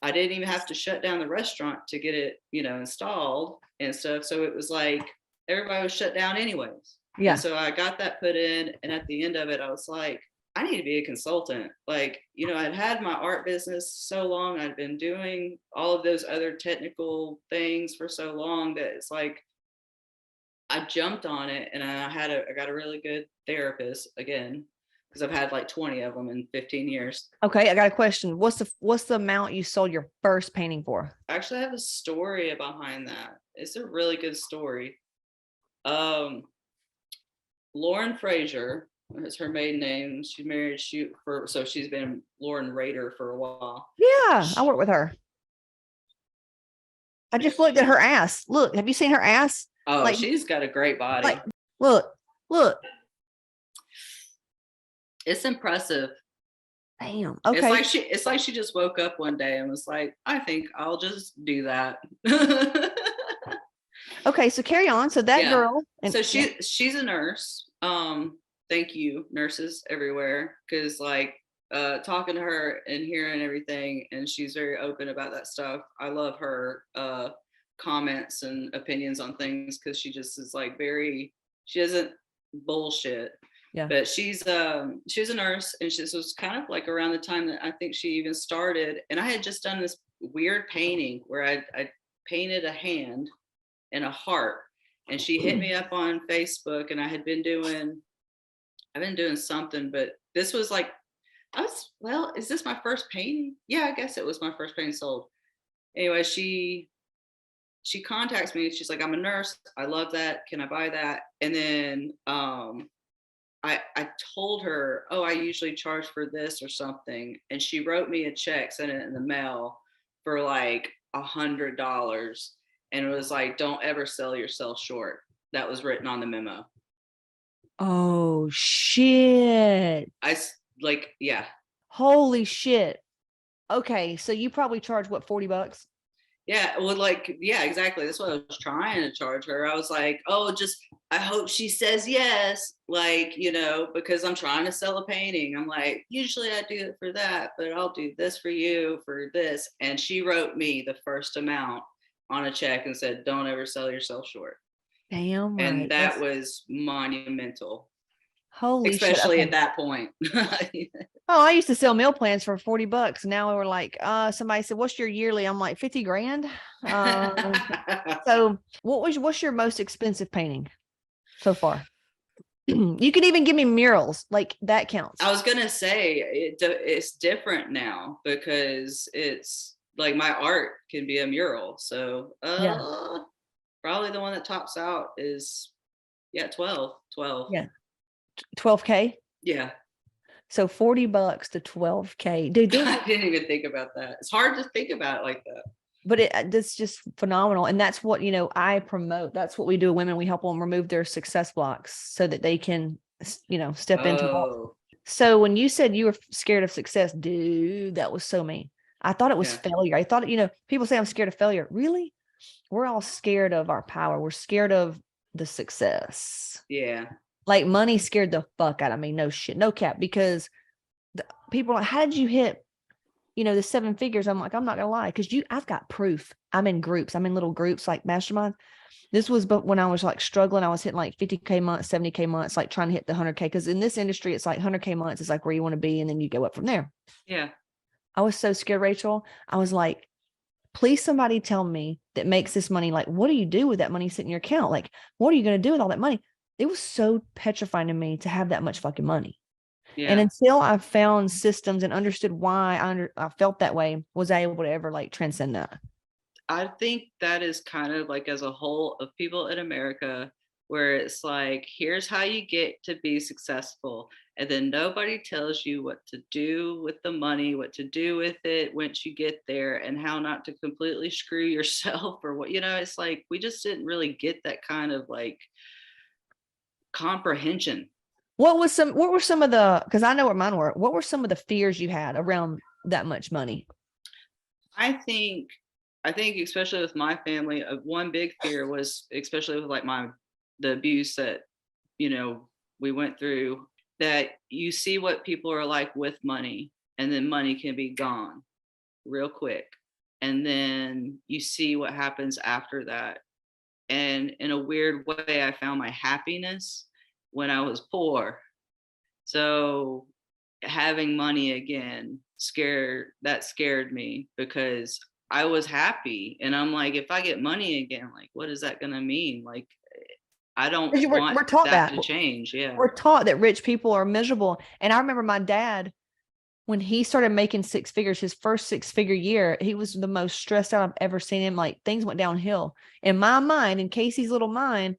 I didn't even have to shut down the restaurant to get it, you know, installed and stuff. So it was like everybody was shut down anyways. Yeah. And so I got that put in, and at the end of it, I was like, I need to be a consultant. Like, you know, I'd had my art business so long. I'd been doing all of those other technical things for so long that it's like I jumped on it, and I got a really good therapist again. because I've had like 20 of them in 15 years. Okay, I got a question. What's the amount you sold your first painting for? Actually, I have a story behind that. It's a really good story. Lauren Fraser is her maiden name. She married so she's been Lauren Rader for a while. Yeah, I work with her. I just looked at her ass. Look, have you seen her ass? Oh, like, she's got a great body. Like, look. It's impressive. Damn. Okay. It's like she just woke up one day and was like, I think I'll just do that. Okay, so carry on. So that girl. So she's a nurse. Thank you, nurses everywhere, because like talking to her and hearing everything, and she's very open about that stuff. I love her comments and opinions on things, because she just is like she doesn't bullshit. Yeah. But she's a nurse, and this was kind of like around the time that I think she even started. And I had just done this weird painting where I painted a hand and a heart, and she hit me up on Facebook, and I've been doing something, but this was like, is this my first painting? Yeah, I guess it was my first painting sold. Anyway, she contacts me, and she's like, I'm a nurse, I love that, can I buy that? And then I told her, oh, I usually charge for this or something, and she wrote me a check, sent it in the mail for like $100, and it was like, don't ever sell yourself short. That was written on the memo. Oh shit. Yeah. Holy shit. Okay, so you probably charge what, $40? Yeah, well, yeah, exactly. That's what I was trying to charge her. I was like, oh, I hope she says yes, because I'm trying to sell a painting. I'm like, usually I do it for that, but I'll do this for you for this. And she wrote me the first amount on a check and said, don't ever sell yourself short. Damn right. And that was monumental. Holy shit. Especially at that point. Oh, I used to sell meal plans for $40. Now we're like, somebody said, what's your yearly? I'm like, 50 grand. So what's your most expensive painting so far? You can even give me murals, like that counts. I was going to say it's different now, because it's like my art can be a mural. So probably the one that tops out is 12. Yeah. 12K. Yeah. So $40 to 12K. Dude, I didn't even think about that. It's hard to think about it like that. But it's just phenomenal. And that's what, I promote. That's what we do with women. We help them remove their success blocks so that they can, step into it. So when you said you were scared of success, dude, that was so me. I thought it was failure. I thought, people say I'm scared of failure. Really? We're all scared of our power. We're scared of the success. Yeah. Like money scared the fuck out of me. No shit, no cap. Because people are like, how did you hit, the 7 figures? I'm like, I'm not gonna lie, because I've got proof. I'm in groups. I'm in little groups like mastermind. This was but when I was like struggling. I was hitting like 50K months, 70K months, like trying to hit the 100K. Because in this industry, it's like 100K months is like where you want to be, and then you go up from there. Yeah. I was so scared, Rachel. I was like, please somebody tell me that makes this money. Like, what do you do with that money sitting in your account? Like, what are you going to do with all that money? It was so petrifying to me to have that much fucking money. Yeah. And until I found systems and understood why I felt that way, was I able to ever like transcend that? I think that is kind of like as a whole of people in America, where it's like, here's how you get to be successful. And then nobody tells you what to do with the money, what to do with it once you get there, and how not to completely screw yourself or what, it's like, we just didn't really get that kind of like comprehension. What were some of the, because I know what mine were, what were some of the fears you had around that much money? I think especially with my family, one big fear was, especially with like the abuse that we went through, that you see what people are like with money, and then money can be gone real quick, and then you see what happens after that. And in a weird way, I found my happiness when I was poor. So having money again scared me, because I was happy, and I'm like, if I get money again, like, what is that going to mean? Like, I don't 'Cause want we're taught that that. to change. Yeah. We're taught that rich people are miserable. And I remember my dad, when he started making six figures, his first six-figure year, he was the most stressed out I've ever seen him. Like, things went downhill. In my mind, in Casey's little mind,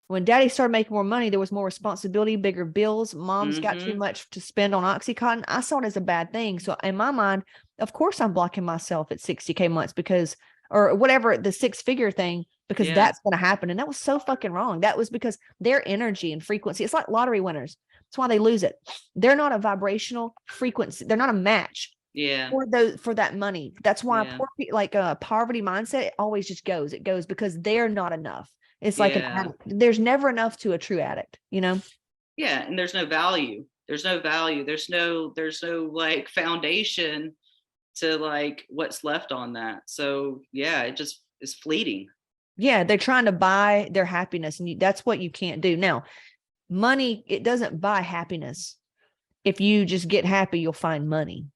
when daddy started making more money, there was more responsibility, bigger bills. Mom's got too much to spend on Oxycontin. I saw it as a bad thing. So in my mind, of course I'm blocking myself at 60K months because, or whatever, the six-figure thing, because that's going to happen. And that was so fucking wrong. That was because their energy and frequency, it's like lottery winners. That's why they lose it. They're not a vibrational frequency. They're not a match for that money. That's why poverty mindset, it always just goes. It goes because they're not enough. It's like an addict. There's never enough to a true addict, you know? Yeah. And there's no value. There's no value. There's no like foundation to like what's left on that. So yeah, it just is fleeting. Yeah. They're trying to buy their happiness. And that's what you can't do. Now, money, it doesn't buy happiness. If you just get happy, you'll find money.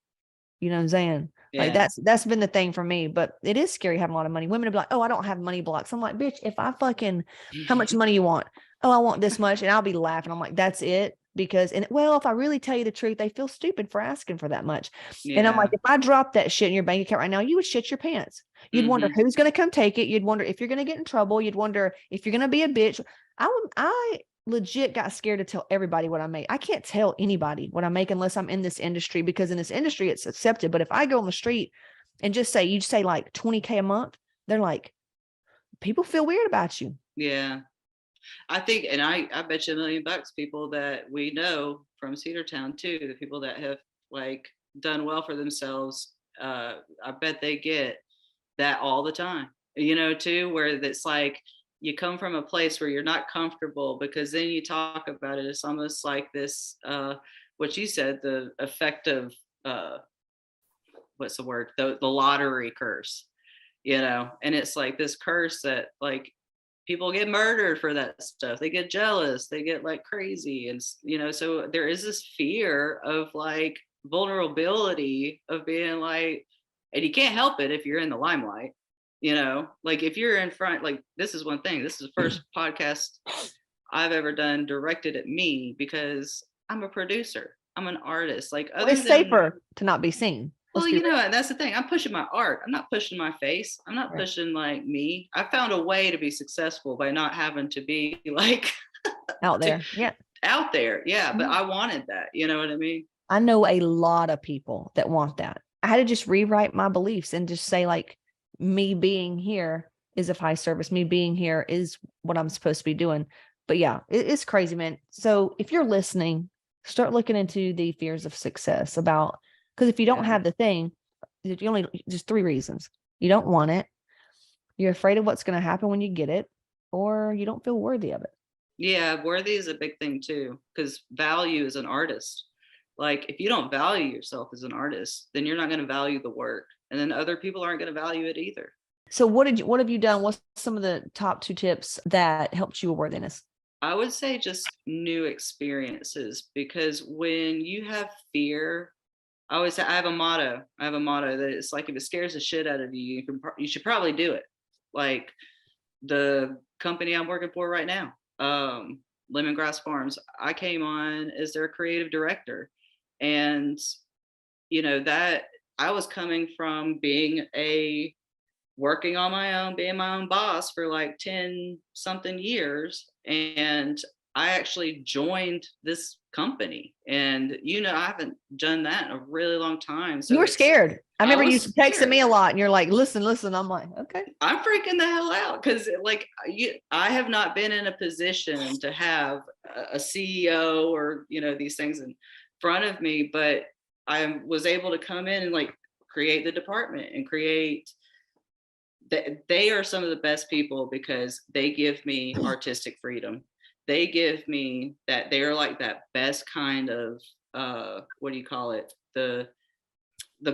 You know what I'm saying? Yeah. Like that's been the thing for me, but it is scary having a lot of money. Women will be like, oh, I don't have money blocks. I'm like, bitch, if I fucking, how much money you want? Oh, I want this much. And I'll be laughing. I'm like, that's it. Because, and well, if I really tell you the truth, they feel stupid for asking for that much. Yeah. And I'm like, if I drop that shit in your bank account right now, you would shit your pants. You'd wonder who's going to come take it. You'd wonder if you're going to get in trouble. You'd wonder if you're going to be a bitch. I legit got scared to tell everybody what I make. I can't tell anybody what I make unless I'm in this industry, because in this industry it's accepted. But if I go on the street and you say like 20K a month, they're like, people feel weird about you. Yeah. I think, and I bet you $1 million people that we know from Cedartown too, the people that have like done well for themselves, I bet they get that all the time, you know, too, where it's like, you come from a place where you're not comfortable, because then you talk about it. It's almost like this, what you said, the effect of, what's the word? The lottery curse, you know? And it's like this curse that like people get murdered for that stuff. They get jealous, they get like crazy. And, you know, so there is this fear of like vulnerability of being like, and you can't help it if you're in the limelight. You know, like if you're in front, like this is one thing, this is the first podcast I've ever done directed at me, because I'm a producer, I'm an artist. Like it's safer to not be seen. Well, you know, that's the thing. I'm pushing my art. I'm not pushing my face. I'm not pushing like me. I found a way to be successful by not having to be like out there. Yeah. Out there. Yeah. But I wanted that. You know what I mean? I know a lot of people that want that. I had to just rewrite my beliefs and just say like, me being here is of high service. Me being here is what I'm supposed to be doing. But yeah, it's crazy, man. So if you're listening, start looking into the fears of success about, because if you don't have the thing, you only just 3 reasons. You don't want it. You're afraid of what's going to happen when you get it, or you don't feel worthy of it. Yeah. Worthy is a big thing too, because value as an artist. Like if you don't value yourself as an artist, then you're not going to value the work. And then other people aren't going to value it either. So what have you done? What's some of the top 2 tips that helped you with worthiness? I would say just new experiences, because when you have fear, I always say I have a motto that it's like, if it scares the shit out of you, you should probably do it. Like the company I'm working for right now, Lemongrass Farms, I came on as their creative director. And, you know, that I was coming from working on my own, being my own boss for like 10 something years. And I actually joined this company. And, you know, I haven't done that in a really long time. So you were scared. I remember you texting me a lot and you're like, listen. I'm like, okay. I'm freaking the hell out, because like I have not been in a position to have a CEO or, you know, these things in front of me, but I was able to come in and like create the department and create. They are some of the best people, because they give me artistic freedom. They give me that. They're like that best kind of what do you call it? The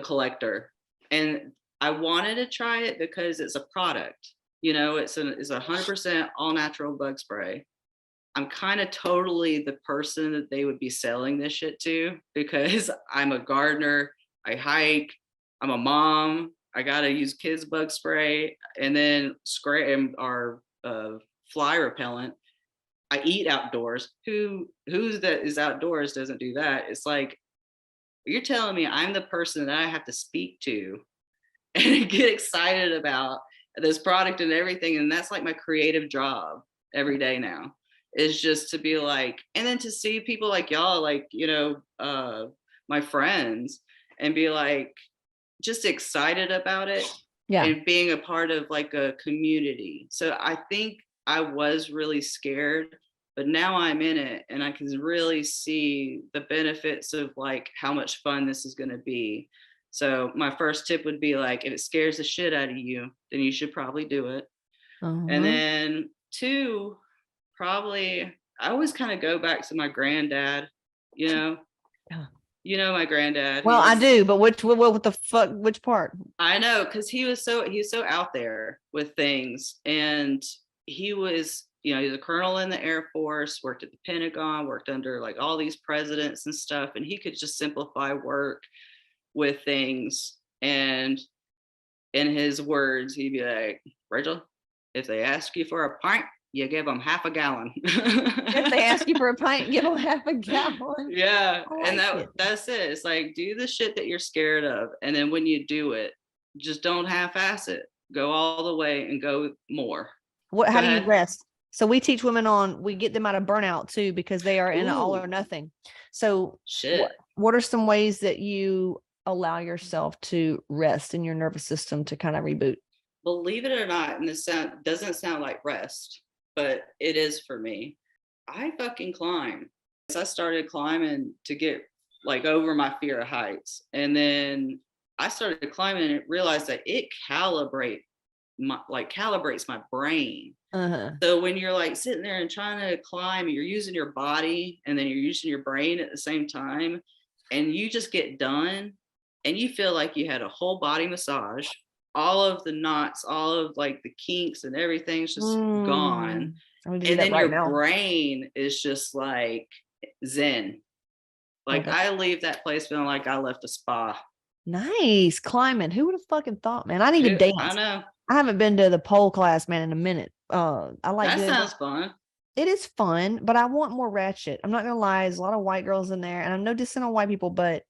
collector. And I wanted to try it because it's a product. You know, it's 100% all natural bug spray. I'm kind of totally the person that they would be selling this shit to, because I'm a gardener, I hike, I'm a mom, I gotta use kids bug spray, and then spray our fly repellent. I eat outdoors. Who's that is outdoors doesn't do that. It's like, you're telling me I'm the person that I have to speak to and get excited about this product and everything. And that's like my creative job every day now, is just to be like, and then to see people like y'all, like, my friends, and be like, just excited about it. Yeah. And being a part of like a community. So I think I was really scared, but now I'm in it and I can really see the benefits of like how much fun this is going to be. So my first tip would be like, if it scares the shit out of you, then you should probably do it. And then 2, probably I always kind of go back to my granddad, my granddad. Well, I do, but what the fuck, which part? I know, because he's so out there with things. And he was, he's a colonel in the Air Force, worked at the Pentagon, worked under like all these presidents and stuff. And he could just simplify work with things. And in his words, he'd be like, Rachel, if they ask you for a pint, you give them half a gallon. If they ask you for a pint, give them half a gallon. Yeah. And that's it. It's like, do the shit that you're scared of. And then when you do it, just don't half-ass it. Go all the way and go more. How do you rest? So we teach women we get them out of burnout too, because they are in an all or nothing. So what are some ways that you allow yourself to rest in your nervous system to kind of reboot? Believe it or not, and this doesn't sound like rest, but it is for me. I fucking climb. I started climbing to get like over my fear of heights. And then I started climbing and realized that it calibrates my brain. So when you're like sitting there and trying to climb, you're using your body and then you're using your brain at the same time, and you just get done and you feel like you had a whole body massage. All of the knots, all of like the kinks and everything's just gone. And then your brain is just like zen. Like I leave that place feeling like I left a spa. Nice. Climbing. Who would have fucking thought, man? I need to dance. I know. I haven't been to the pole class, man, in a minute. I like that. Sounds fun. It is fun, but I want more ratchet. I'm not gonna lie, there's a lot of white girls in there, and I'm no dissing on white people, but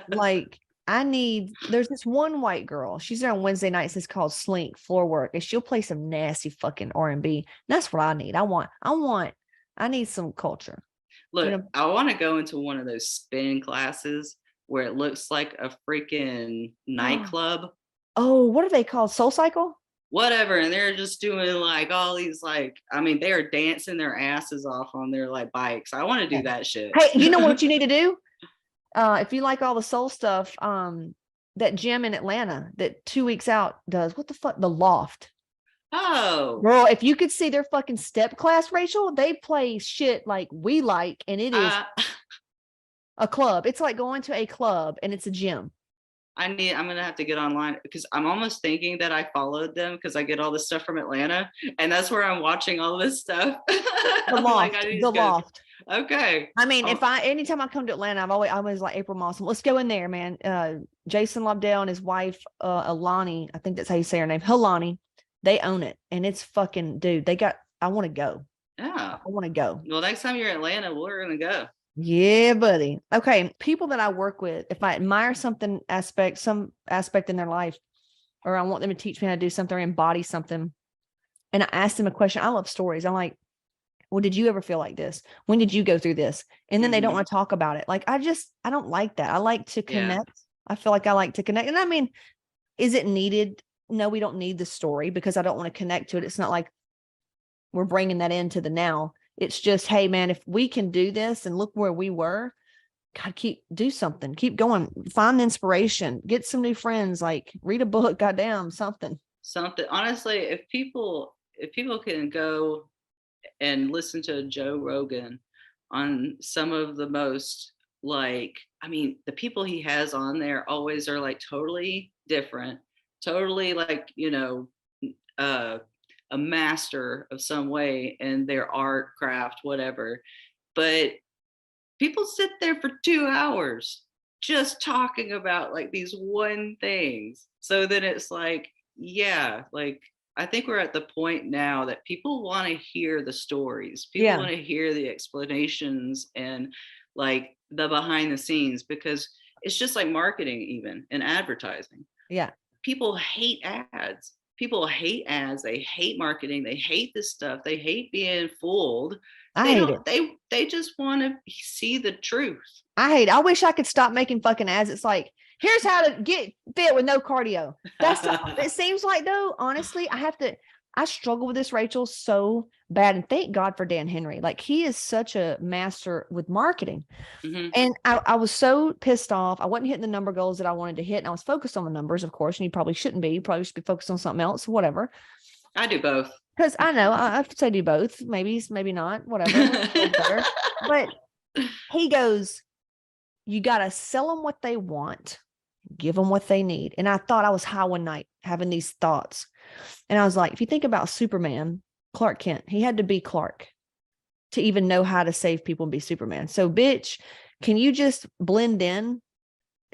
like there's this one white girl. She's there on Wednesday nights. It's called Slink Floor Work, and she'll play some nasty fucking R&B. That's what I need. I need some culture. Look, I want to go into one of those spin classes where it looks like a freaking nightclub. Oh, what are they called? Soul Cycle? Whatever. And they're just doing like all these they are dancing their asses off on their like bikes. I want to do that shit. Hey, you know what you need to do? If you like all the soul stuff, that gym in Atlanta that 2 weeks out does, what the fuck? The Loft. Oh. Girl, if you could see their fucking step class, Rachel, they play shit like we like, and it is a club. It's like going to a club and it's a gym. I'm gonna have to get online, because I'm almost thinking that I followed them because I get all this stuff from Atlanta, and that's where I'm watching all this stuff. The Loft. The Loft. Okay. I mean, anytime I come to Atlanta, I always like April Moss. Let's go in there, man. Jason Lobdell and his wife, Alani, I think that's how you say her name, Helani. They own it, and it's fucking, dude. I want to go. Yeah, I want to go. Well, next time you're in Atlanta, we're gonna go. Yeah, buddy. Okay, people that I work with, if I admire some aspect in their life, or I want them to teach me how to do something or embody something, and I ask them a question. I love stories. I'm like, well, did you ever feel like this? When did you go through this? And then they don't want to talk about it. Like, I don't like that. I like to connect. Yeah. I feel like I like to connect. And I mean, is it needed? No, we don't need the story, because I don't want to connect to it. It's not like we're bringing that into the now. It's just, hey, man, if we can do this and look where we were, God, do something, keep going, find inspiration, get some new friends, like read a book, goddamn, something. Honestly, if people can go and listen to Joe Rogan on some of the most the people he has on there always are like totally different, totally like, a master of some way in their art, craft, whatever. But people sit there for 2 hours just talking about like these one things. So then it's like, yeah, like I think we're at the point now that people want to hear the stories. People want to hear the explanations and like the behind the scenes, because it's just like marketing, even and advertising. Yeah. People hate ads. People hate ads. They hate marketing. They hate this stuff. They hate being fooled. I hate it. They just want to see the truth. I hate it. I wish I could stop making fucking ads. It's like, here's how to get fit with no cardio. That's it seems like, though, honestly, I struggle with this, Rachel, so bad. And thank God for Dan Henry. Like, he is such a master with marketing. Mm-hmm. And I was so pissed off. I wasn't hitting the number goals that I wanted to hit. And I was focused on the numbers, of course, and you probably shouldn't be. You probably should be focused on something else, whatever. I do both. Because I know I have to say do both. Maybe not, whatever. But he goes, you got to sell them what they want, give them what they need. And I thought I was high one night having these thoughts. And I was like, if you think about Superman, Clark Kent, he had to be Clark to even know how to save people and be Superman. So, bitch, can you just blend in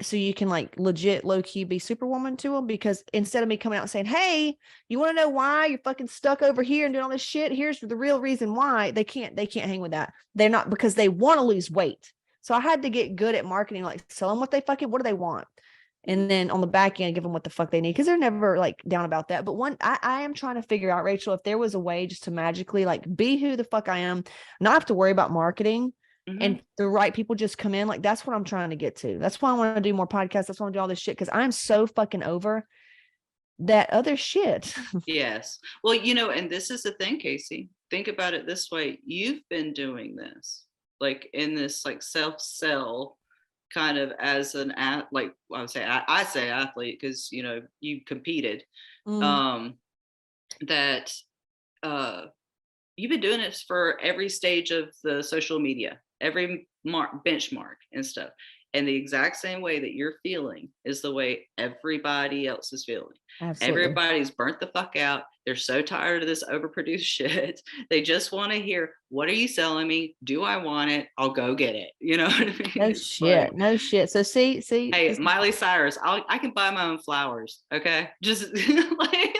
so you can like legit low key be Superwoman to them? Because instead of me coming out and saying, hey, you want to know why you're fucking stuck over here and doing all this shit? Here's the real reason why. They can't hang with that. They're not, because they want to lose weight. So I had to get good at marketing, like sell them what do they want? And then on the back end, give them what the fuck they need. Cause they're never like down about that. But I am trying to figure out, Rachel, if there was a way just to magically like be who the fuck I am, not have to worry about marketing. Mm-hmm. And the right people just come in. Like, that's what I'm trying to get to. That's why I want to do more podcasts. That's why I want to do all this shit. Cause I'm so fucking over that other shit. Yes. Well, you know, and this is the thing, Casey, think about it this way. You've been doing this like in this like self-sell kind of as an like I would say I say athlete because you know you competed. That you've been doing this for every stage of the social media, every benchmark and stuff. And the exact same way that you're feeling is the way everybody else is feeling. Absolutely. Everybody's burnt the fuck out. They're so tired of this overproduced shit. They just want to hear, what are you selling me? Do I want it? I'll go get it. You know what I mean? No shit. No shit. So see. Hey, Miley Cyrus, I can buy my own flowers. Okay. Just like,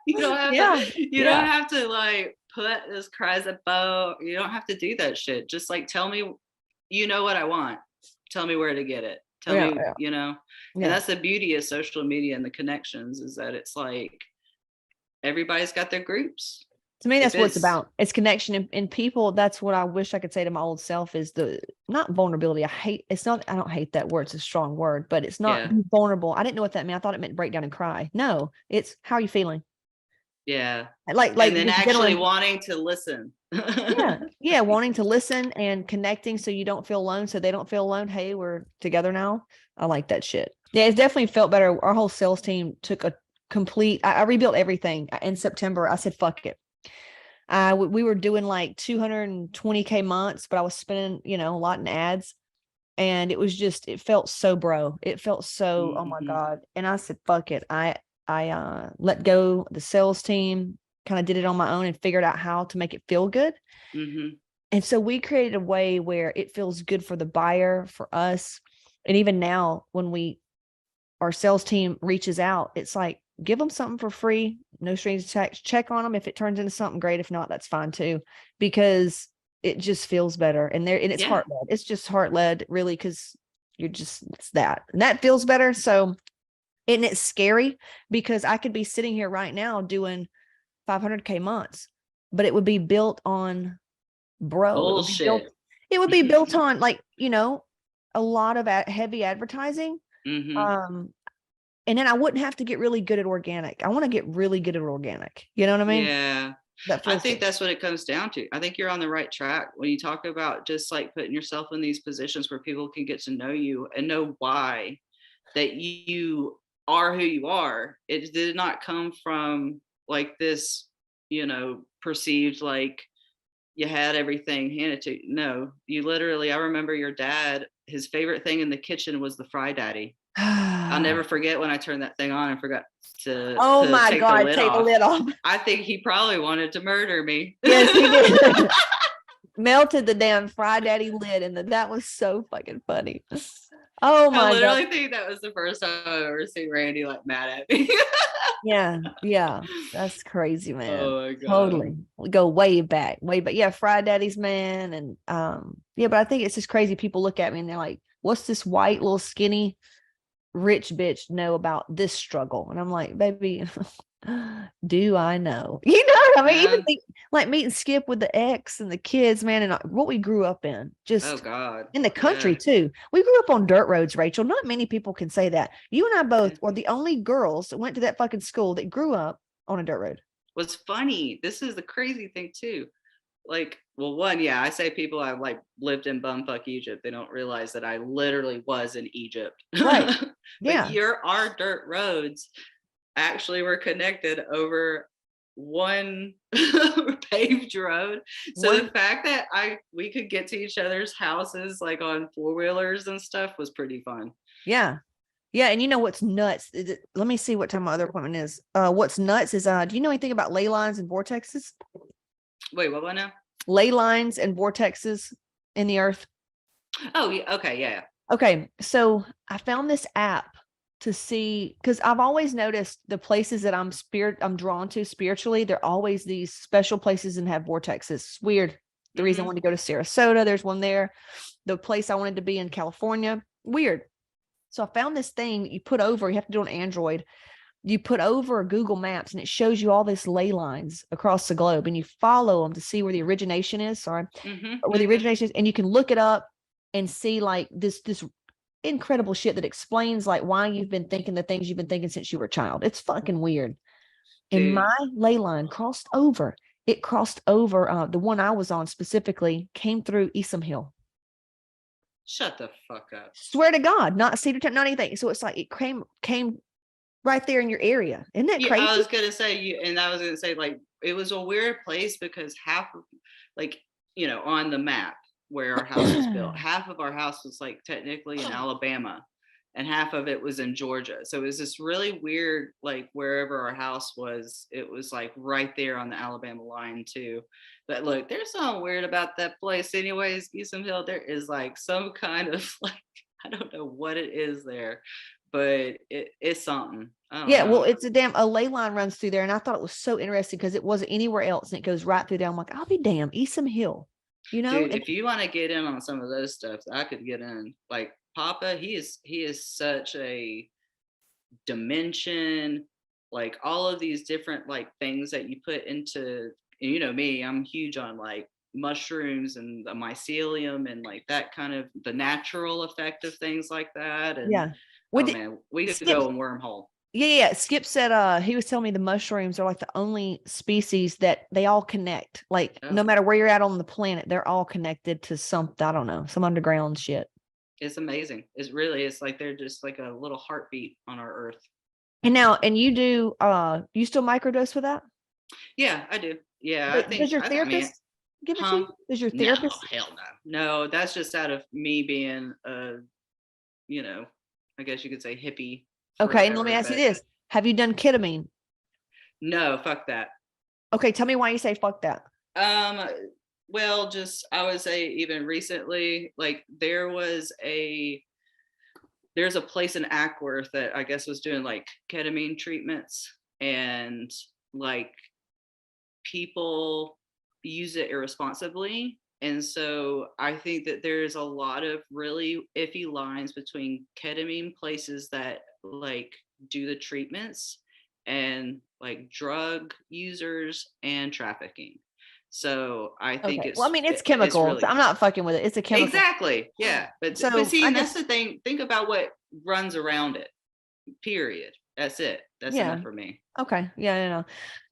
you don't have to like put this cries a bow. You don't have to do that shit. Just like, tell me, you know what I want. Tell me where to get it. Tell me, you know, and that's the beauty of social media and the connections is that it's like everybody's got their groups. To me, that's what it's about. It's connection and people. That's what I wish I could say to my old self is not vulnerability. I don't hate that word. It's a strong word, but it's not vulnerable. I didn't know what that meant. I thought it meant break down and cry. No, it's how are you feeling? Yeah. Like and then actually wanting to listen. yeah. Wanting to listen and connecting so you don't feel alone, so they don't feel alone. Hey, we're together now. I like that shit. Yeah, it definitely felt better. Our whole sales team took a complete, I rebuilt everything in September. I said, fuck it. We were doing like 220K months, but I was spending, a lot in ads. And it felt so bro. It felt so, oh my God. And I said, fuck it. I let go the sales team, kind of did it on my own and figured out how to make it feel good. Mm-hmm. And so we created a way where it feels good for the buyer, for us. And even now when our sales team reaches out, it's like, give them something for free, no strings attached, check on them. If it turns into something great, if not, that's fine too, because it just feels better. And it's heart led. It's just heart led really. Cause it's that, and that feels better. So, and it's scary because I could be sitting here right now doing 500K months, but it would be built on bullshit. It would be built on like, a lot of heavy advertising. Mm-hmm. And then I wouldn't have to get really good at organic. I want to get really good at organic. You know what I mean? Yeah. I think that's what it comes down to. I think you're on the right track when you talk about just like putting yourself in these positions where people can get to know you and know why that you are who you are. It did not come from like this, perceived like you had everything handed to you. No, you literally, I remember your dad, his favorite thing in the kitchen was the Fry Daddy. I'll never forget when I turned that thing on and forgot to take the lid off. I think he probably wanted to murder me. Yes, he did. Melted the damn Fry Daddy lid, and that was so fucking funny. Oh I my God. literally think that was the first time I've ever seen Randy like mad at me. Yeah. Yeah. That's crazy, man. Oh my God. Totally. We go way back, way back. Yeah. Fry Daddy's man. And yeah, but I think it's just crazy. People look at me and they're like, what's this white little skinny rich bitch know about this struggle? And I'm like, baby, do I know? You know what I mean? Yeah. Even think, like meeting Skip with the ex and the kids, man, and what we grew up in, Oh just God. in the country Yeah. too. We grew up on dirt roads, Rachel. Not many people can say that. You and I both Yeah. were the only girls that went to that fucking school that grew up on a dirt road. What's funny, this is the crazy thing too. Like, well, one, yeah, I say people have like lived in bumfuck Egypt. They don't realize that I literally was in Egypt. Right. But Yeah. our dirt roads actually were connected over one paved road. So the One. fact that we could get to each other's houses like on four-wheelers and stuff was pretty fun. Yeah. Yeah. And you know what's nuts? Let me see what time my other appointment is. What's nuts is do you know anything about ley lines and vortexes? Wait, what now? Ley lines and vortexes in the earth. Oh, yeah. Okay. Yeah. Okay. So I found this app to see, because I've always noticed the places that I'm drawn to spiritually, they're always these special places and have vortexes. It's weird. The reason I wanted to go to Sarasota, there's one there. The place I wanted to be in California, weird. So I found this thing that you put over, you have to do on Android. You put over Google Maps and it shows you all this ley lines across the globe and you follow them to see where the origination is. Sorry. Where the origination is. And you can look it up and see like this incredible shit that explains like why you've been thinking the things you've been thinking since you were a child. It's fucking weird. Dude. And my ley line crossed over. It crossed over. The one I was on specifically came through Esom Hill. Shut the fuck up. Swear to God, not Cedar Town, not anything. So it's like it came right there in your area. Isn't that crazy? I was gonna say like it was a weird place because half of like, you know, on the map where our house was built, half of our house was like technically in Alabama and half of it was in Georgia. So it was this really weird, like wherever our house was, it was like right there on the Alabama line too. But look, there's something weird about that place anyways. Esom Hill, there is like some kind of like, I don't know what it is there, but it's something. Yeah, well, it's a ley line runs through there. And I thought it was so interesting because it wasn't anywhere else. And it goes right through there. I'm like, I'll be damned, Esom Hill. You know, dude, if you want to get in on some of those stuff, I could get in. Like Papa, he is such a dimension, like all of these different like things that you put into, you know me, I'm huge on like mushrooms and the mycelium and like that kind of the natural effect of things like that. And yeah. man, we could go in wormhole. Yeah. Skip said he was telling me the mushrooms are like the only species that they all connect. Like no matter where you're at on the planet, they're all connected to something, I don't know, some underground shit. It's amazing. It's like they're just like a little heartbeat on our earth. And you do you still microdose for that? Yeah, I do. Yeah, I think. Does your therapist give it to you? Does your therapist? No, hell no. No, that's just out of me being you know, I guess you could say hippie. Okay, and let me ask you this. Have you done ketamine? No, fuck that. Okay, tell me why you say fuck that. Well, just I would say even recently, like there's a place in Ackworth that I guess was doing like ketamine treatments, and like people use it irresponsibly. And so I think that there's a lot of really iffy lines between ketamine places that like do the treatments and like drug users and trafficking. So I think it's, well, I mean, it's chemical. Really, I'm not fucking with it. It's a chemical. Exactly. Yeah. But see, that's the thing. Think about what runs around it. Period. That's it. That's enough for me. Okay. Yeah.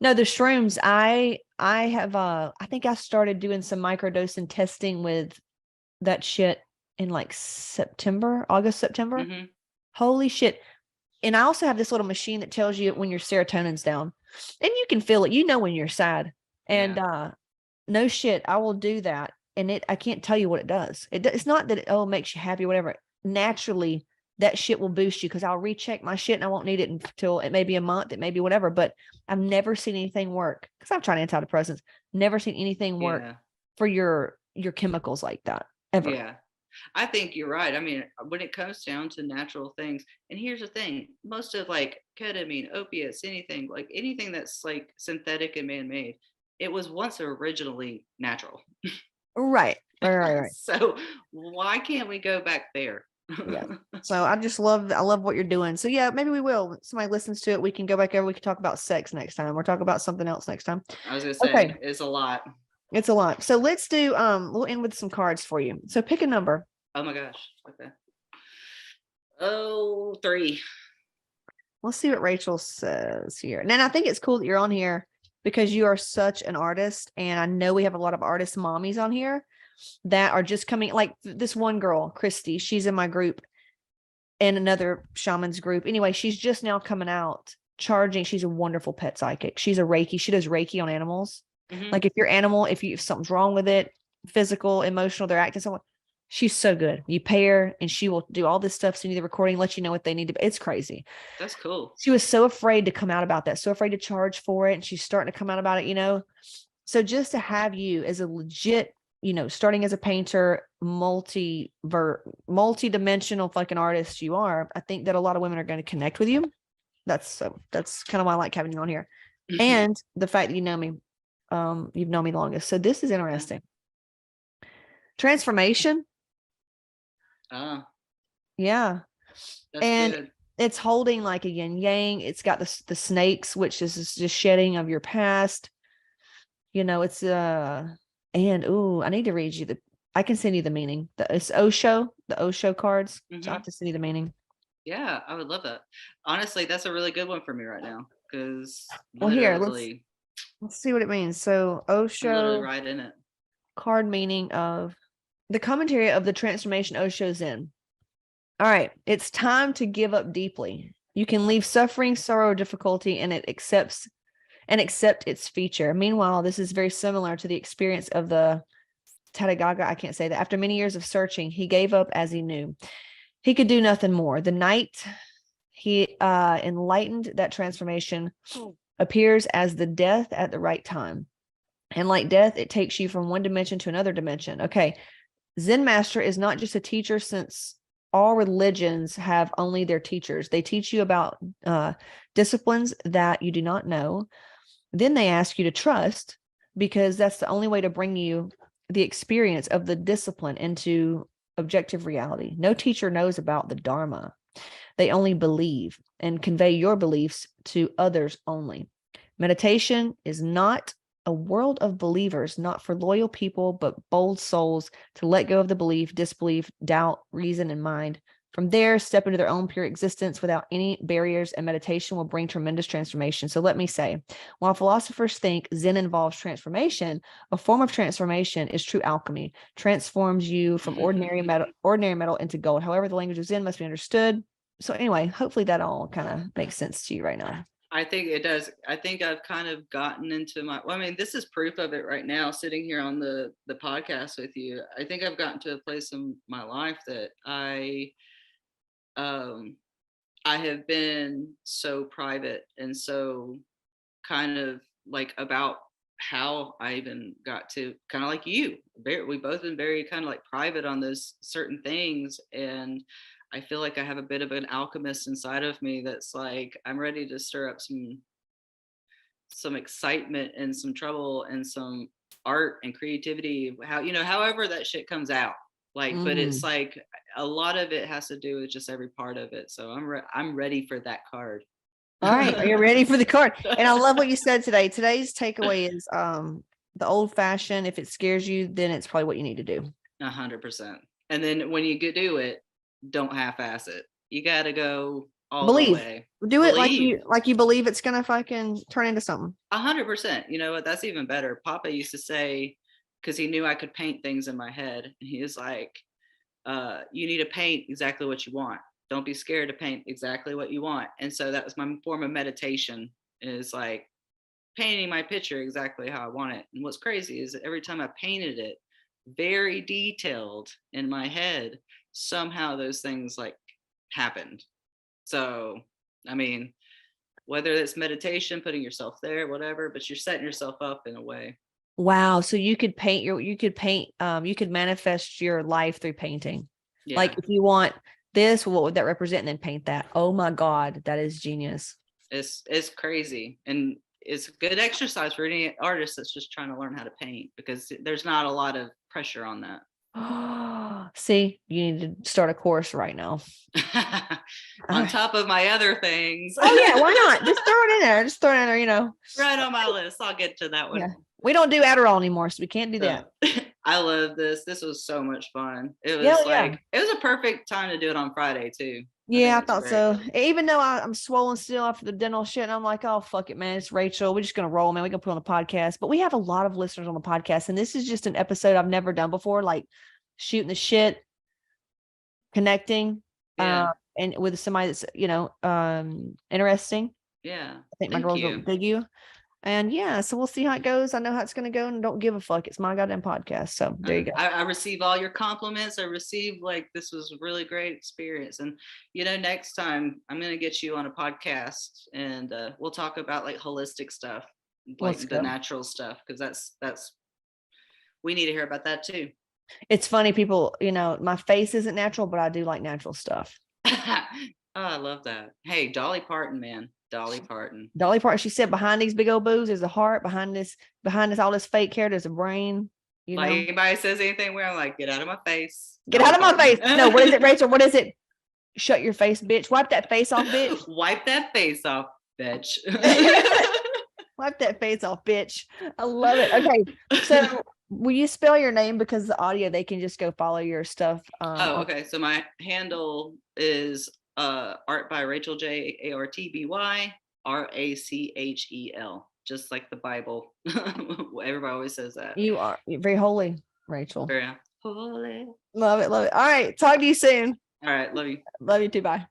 No, the shrooms, I have, I think I started doing some microdosing testing with that shit in like August, September. Mm-hmm. Holy shit. And I also have this little machine that tells you when your serotonin's down and you can feel it, you know, when you're sad and, no shit, I will do that. And I can't tell you what it does. It's not that it makes you happy or whatever. Naturally, that shit will boost you because I'll recheck my shit and I won't need it until it may be a month, it may be whatever. But I've never seen anything work because I'm trying antidepressants. Never seen anything work for your chemicals like that ever. Yeah. I think you're right. I mean, when it comes down to natural things, and here's the thing, most of like ketamine, opiates, anything that's like synthetic and man-made, it was once originally natural. Right. Right. So why can't we go back there? Yeah. So I love what you're doing. So yeah, maybe we will. Somebody listens to it. We can go back over. We can talk about sex next time or talk about something else next time. I was gonna say, Okay. it's a lot. It's a lot. So let's do, we'll end with some cards for you. So pick a number. Oh my gosh. Okay. Oh, 3. Let's see what Rachel says here. And then I think it's cool that you're on here because you are such an artist. And I know we have a lot of artist mommies on here that are just coming, like this one girl, Christy, she's in my group and another shaman's group. Anyway, she's just now coming out charging. She's a wonderful pet psychic. She's a Reiki. She does Reiki on animals. Like if your animal, if something's wrong with it, physical, emotional, they're acting someone, she's so good. You pay her and she will do all this stuff. So you need the recording, let you know what they need to, it's crazy. That's cool. She was so afraid to come out about that, so afraid to charge for it. And she's starting to come out about it, So just to have you as a legit, starting as a painter, multi-dimensional fucking artist you are, I think that a lot of women are going to connect with you. That's kind of why I like having you on here. And the fact that you know me, you've known me longest. So this is interesting. Transformation. Yeah. And good. It's holding like a yin yang. It's got the snakes, which is just shedding of your past. It's and I need to read you I can send you the meaning. It's the Osho cards. So I have to send you the meaning. Yeah, I would love that. Honestly, that's a really good one for me right now. Because here, let's see what it means. So Osho, I'm literally right in it. Card meaning of the commentary of the transformation Osho's in. All right, it's time to give up deeply. You can leave suffering, sorrow, difficulty, and accept its feature. Meanwhile, this is very similar to the experience of the Tathagata. I can't say that. After many years of searching, he gave up as he knew he could do nothing more. The night he enlightened that transformation appears as the death at the right time. And like death, it takes you from one dimension to another dimension. Okay. Zen master is not just a teacher, since all religions have only their teachers. They teach you about disciplines that you do not know. Then they ask you to trust, because that's the only way to bring you the experience of the discipline into objective reality. No teacher knows about the Dharma. They only believe and convey your beliefs to others only. Meditation is not a world of believers, not for loyal people, but bold souls to let go of the belief, disbelief, doubt, reason, and mind. From there, step into their own pure existence without any barriers, and meditation will bring tremendous transformation. So let me say, while philosophers think Zen involves transformation, a form of transformation is true alchemy, transforms you from ordinary metal into gold. However, the language of Zen must be understood. So anyway, hopefully that all kind of makes sense to you right now. I think it does. I think I've kind of gotten into this is proof of it right now, sitting here on the podcast with you. I think I've gotten to a place in my life that I have been so private and so kind of like about how I even got to, kind of like you. We've both been very kind of like private on those certain things. And I feel like I have a bit of an alchemist inside of me that's like, I'm ready to stir up some excitement and some trouble and some art and creativity, however that shit comes out. But it's like a lot of it has to do with just every part of it. So I'm ready for that card. All right. Are you ready for the card? And I love what you said today. Today's takeaway is the old fashioned. If it scares you, then it's probably what you need to do. 100%. And then when you do it, don't half-ass it. You got to go all the way. Do it like you believe it's gonna fucking turn into something. 100%. You know what? That's even better. Papa used to say, because he knew I could paint things in my head, and he was like, you need to paint exactly what you want. Don't be scared to paint exactly what you want. And so that was my form of meditation, is like painting my picture exactly how I want it. And what's crazy is every time I painted it very detailed in my head, somehow those things like happened. So, I mean, whether it's meditation, putting yourself there, whatever, but you're setting yourself up in a way. Wow. So you could you could manifest your life through painting. Yeah. Like if you want this, what would that represent? And then paint that. Oh my God, that is genius. It's crazy. And it's a good exercise for any artist that's just trying to learn how to paint, because there's not a lot of pressure on that. See, you need to start a course right now. On top of my other things. Oh yeah, why not? Just throw it in there. Just throw it in there, you know. Right on my list. I'll get to that one. Yeah. We don't do Adderall anymore, so we can't do that. I love this. This was so much fun. It was it was a perfect time to do it on Friday too. Yeah, I thought so. Even though I'm swollen still after the dental shit, and I'm like, oh fuck it, man. It's Rachel. We're just gonna roll, man. We're gonna put on the podcast. But we have a lot of listeners on the podcast, and this is just an episode I've never done before, like shooting the shit, connecting, and with somebody that's interesting. Yeah. I think my girls will dig you. And yeah, so we'll see how it goes. I know how it's going to go, and don't give a fuck. It's my goddamn podcast. So there you go. I receive all your compliments. I receive this was a really great experience. And, next time I'm going to get you on a podcast, and we'll talk about holistic stuff, the natural stuff. Cause that's, we need to hear about that too. It's funny. People, my face isn't natural, but I do like natural stuff. Oh, I love that. Hey, Dolly Parton, man. Dolly Parton. She said behind these big old boobs, there's a heart. Behind this, all this fake hair, there's a brain. Anybody says anything where I'm like, get out of my face. Get out of my face. No, what is it, Rachel? What is it? Shut your face, bitch. Wipe that face off, bitch. Wipe that face off, bitch. Wipe that face off, bitch. I love it. Okay. So will you spell your name, because the audio, they can just go follow your stuff. Okay. So my handle is art by Rachel J, ARTBY RACHEL, just like the Bible. Everybody always says that. You're very holy, Rachel. Very holy. Love it. All right, talk to you soon. All right, love you. Love you too. Bye.